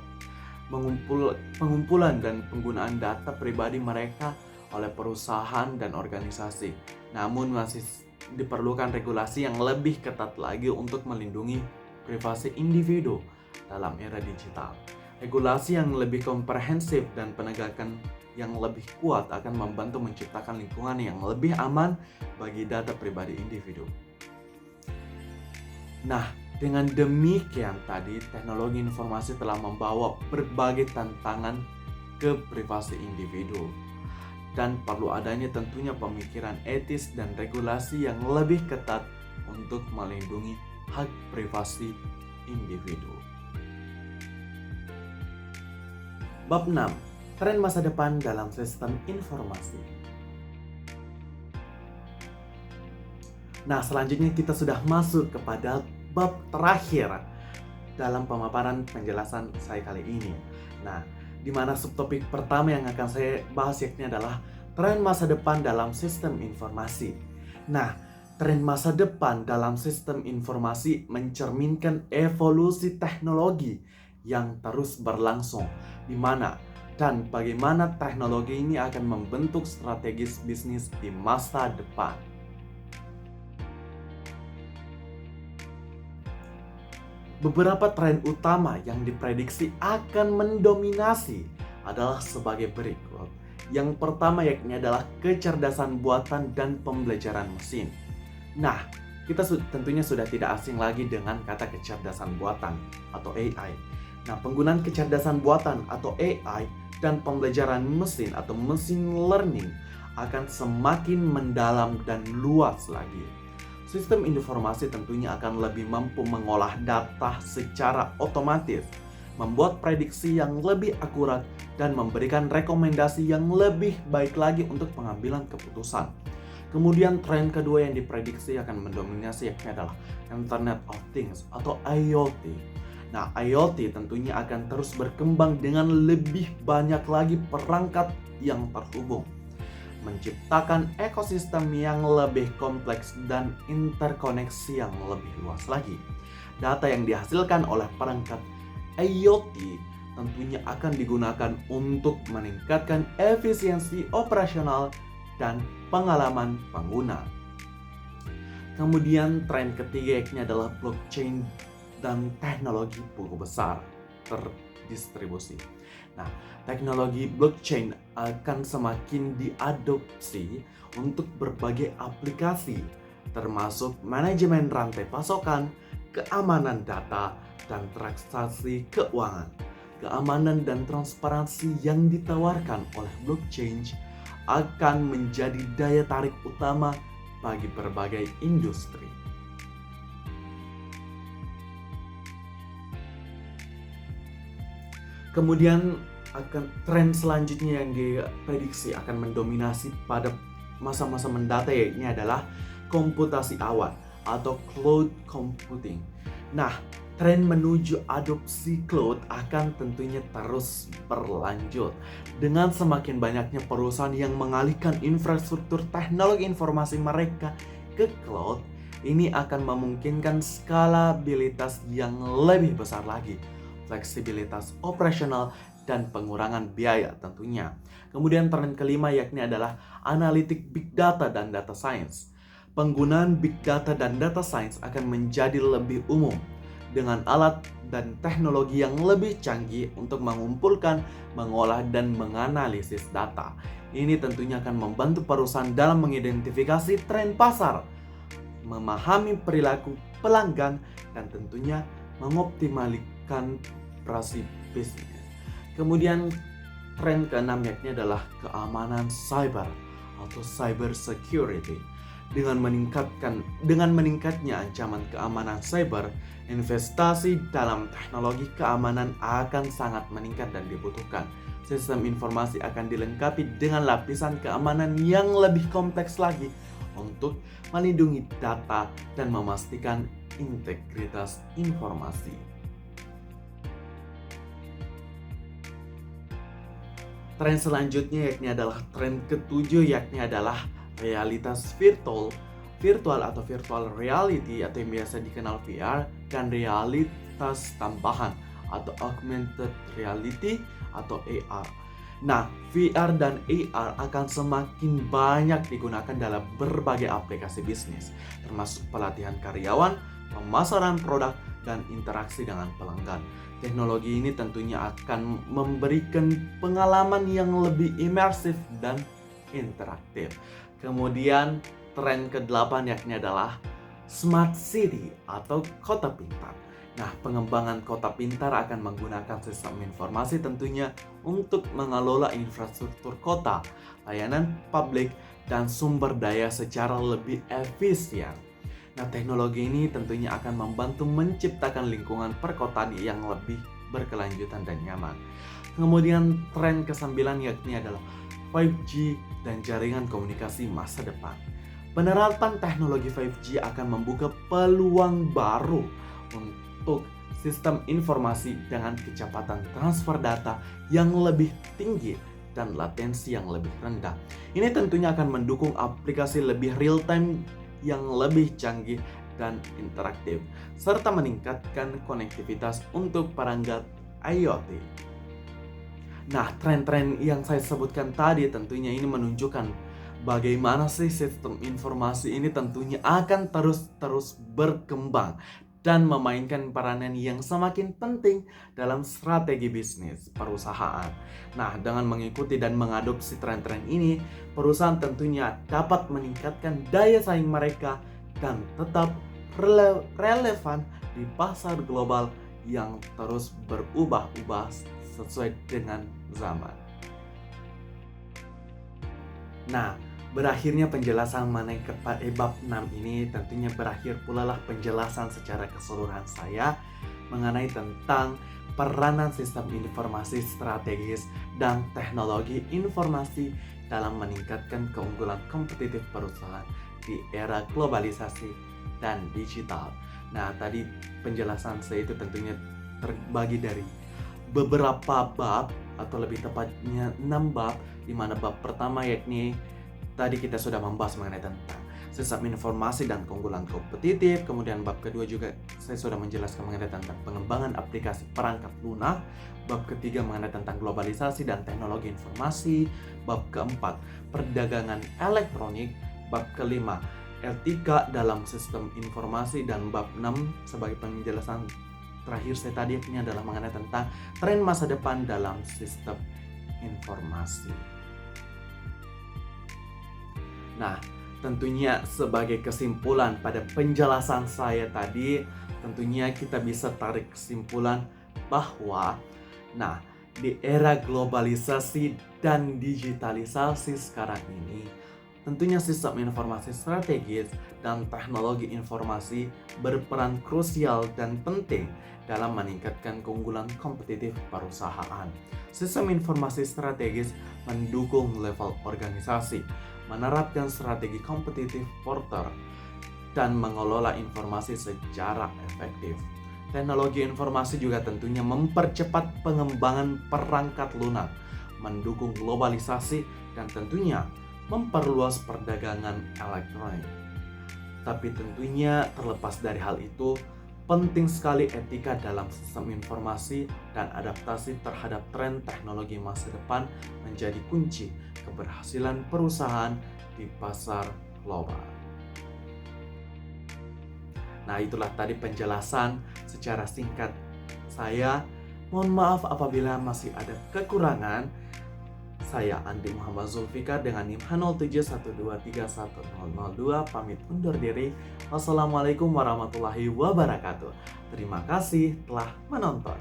pengumpulan dan penggunaan data pribadi mereka oleh perusahaan dan organisasi. Namun masih diperlukan regulasi yang lebih ketat lagi untuk melindungi privasi individu dalam era digital. Regulasi yang lebih komprehensif dan penegakan yang lebih kuat akan membantu menciptakan lingkungan yang lebih aman bagi data pribadi individu. Nah, dengan demikian tadi, teknologi informasi telah membawa berbagai tantangan ke privasi individu. Dan perlu adanya tentunya pemikiran etis dan regulasi yang lebih ketat untuk melindungi hak privasi individu. Bab 6. Tren masa depan dalam sistem informasi. Nah, selanjutnya kita sudah masuk kepada bab terakhir dalam pemaparan penjelasan saya kali ini. Nah, di mana subtopik pertama yang akan saya bahas yakni adalah tren masa depan dalam sistem informasi. Nah, tren masa depan dalam sistem informasi mencerminkan evolusi teknologi yang terus berlangsung, di mana dan bagaimana teknologi ini akan membentuk strategis bisnis di masa depan. Beberapa tren utama yang diprediksi akan mendominasi adalah sebagai berikut. Yang pertama yakni adalah kecerdasan buatan dan pembelajaran mesin. Nah, kita tentunya sudah tidak asing lagi dengan kata kecerdasan buatan atau AI. Nah, penggunaan kecerdasan buatan atau AI dan pembelajaran mesin atau machine learning akan semakin mendalam dan luas lagi. Sistem informasi tentunya akan lebih mampu mengolah data secara otomatis, membuat prediksi yang lebih akurat, dan memberikan rekomendasi yang lebih baik lagi untuk pengambilan keputusan. Kemudian tren kedua yang diprediksi akan mendominasi yakni adalah Internet of Things atau IoT. Nah, IoT tentunya akan terus berkembang dengan lebih banyak lagi perangkat yang terhubung, menciptakan ekosistem yang lebih kompleks dan interkoneksi yang lebih luas lagi. Data yang dihasilkan oleh perangkat IoT tentunya akan digunakan untuk meningkatkan efisiensi operasional dan pengalaman pengguna. Kemudian tren ketiga yakni adalah blockchain dan teknologi buku besar terdistribusi. Nah, teknologi blockchain akan semakin diadopsi untuk berbagai aplikasi, termasuk manajemen rantai pasokan, keamanan data, dan transaksi keuangan. Keamanan dan transparansi yang ditawarkan oleh blockchain akan menjadi daya tarik utama bagi berbagai industri. Kemudian tren selanjutnya yang diprediksi akan mendominasi pada masa-masa mendata yakni adalah komputasi awan atau cloud computing. Nah, tren menuju adopsi cloud akan tentunya terus berlanjut dengan semakin banyaknya perusahaan yang mengalihkan infrastruktur teknologi informasi mereka ke cloud. Ini akan memungkinkan skalabilitas yang lebih besar lagi, fleksibilitas operasional, dan pengurangan biaya tentunya. Kemudian tren kelima yakni adalah analitik big data dan data science. Penggunaan big data dan data science akan menjadi lebih umum dengan alat dan teknologi yang lebih canggih untuk mengumpulkan, mengolah, dan menganalisis data. Ini tentunya akan membantu perusahaan dalam mengidentifikasi tren pasar, memahami perilaku pelanggan, dan tentunya mengoptimalkan operasi bisnis. Kemudian tren keenam yakni adalah keamanan cyber atau cyber security. Dengan meningkatnya ancaman keamanan cyber, investasi dalam teknologi keamanan akan sangat meningkat dan dibutuhkan. Sistem informasi akan dilengkapi dengan lapisan keamanan yang lebih kompleks lagi untuk melindungi data dan memastikan integritas informasi. Tren selanjutnya yakni adalah tren ketujuh yakni adalah realitas virtual atau virtual reality atau yang biasa dikenal VR, dan realitas tambahan atau augmented reality atau AR. Nah, VR dan AR akan semakin banyak digunakan dalam berbagai aplikasi bisnis, termasuk pelatihan karyawan, pemasaran produk, dan interaksi dengan pelanggan. Teknologi ini tentunya akan memberikan pengalaman yang lebih imersif dan interaktif. Kemudian tren ke-8 yakni adalah smart city atau kota pintar. Nah, pengembangan kota pintar akan menggunakan sistem informasi tentunya untuk mengelola infrastruktur kota, layanan publik, dan sumber daya secara lebih efisien. Nah, teknologi ini tentunya akan membantu menciptakan lingkungan perkotaan yang lebih berkelanjutan dan nyaman. Kemudian tren ke-9 yakni adalah 5G dan jaringan komunikasi masa depan. Penerapan teknologi 5G akan membuka peluang baru untuk sistem informasi dengan kecepatan transfer data yang lebih tinggi dan latensi yang lebih rendah. Ini tentunya akan mendukung aplikasi lebih real time yang lebih canggih dan interaktif, serta meningkatkan konektivitas untuk perangkat IoT. Nah, tren-tren yang saya sebutkan tadi tentunya ini menunjukkan bagaimana sih sistem informasi ini tentunya akan terus berkembang dan memainkan peranan yang semakin penting dalam strategi bisnis perusahaan. Nah, dengan mengikuti dan mengadopsi tren-tren ini, perusahaan tentunya dapat meningkatkan daya saing mereka dan tetap relevan di pasar global yang terus berubah-ubah sesuai dengan zaman. Nah, berakhirnya penjelasan mengenai bab 6 ini tentunya berakhir pula lah penjelasan secara keseluruhan saya mengenai tentang peranan sistem informasi strategis dan teknologi informasi dalam meningkatkan keunggulan kompetitif perusahaan di era globalisasi dan digital. Nah, tadi penjelasan saya itu tentunya terbagi dari beberapa bab atau lebih tepatnya 6 bab, di mana bab pertama yakni tadi kita sudah membahas mengenai tentang sistem informasi dan keunggulan kompetitif. Kemudian bab kedua juga saya sudah menjelaskan mengenai tentang pengembangan aplikasi perangkat lunak. Bab ketiga mengenai tentang globalisasi dan teknologi informasi. Bab keempat perdagangan elektronik. Bab kelima etika dalam sistem informasi, dan bab 6 sebagai penjelasan terakhir saya tadi ini adalah mengenai tentang tren masa depan dalam sistem informasi. Nah, tentunya sebagai kesimpulan pada penjelasan saya tadi, tentunya kita bisa tarik kesimpulan bahwa di era globalisasi dan digitalisasi sekarang ini, tentunya sistem informasi strategis dan teknologi informasi berperan krusial dan penting dalam meningkatkan keunggulan kompetitif perusahaan. Sistem informasi strategis mendukung level organisasi, menerapkan strategi kompetitif porter, dan mengelola informasi secara efektif. Teknologi informasi juga tentunya mempercepat pengembangan perangkat lunak, mendukung globalisasi, dan tentunya memperluas perdagangan elektronik. Tapi tentunya terlepas dari hal itu, penting sekali etika dalam sistem informasi dan adaptasi terhadap tren teknologi masa depan menjadi kunci keberhasilan perusahaan di pasar global. Nah, itulah tadi penjelasan secara singkat saya. Mohon maaf apabila masih ada kekurangan. Saya Andi Muhammad Zulfikar dengan NIM H07231002 pamit undur diri. Wassalamualaikum warahmatullahi wabarakatuh. Terima kasih telah menonton.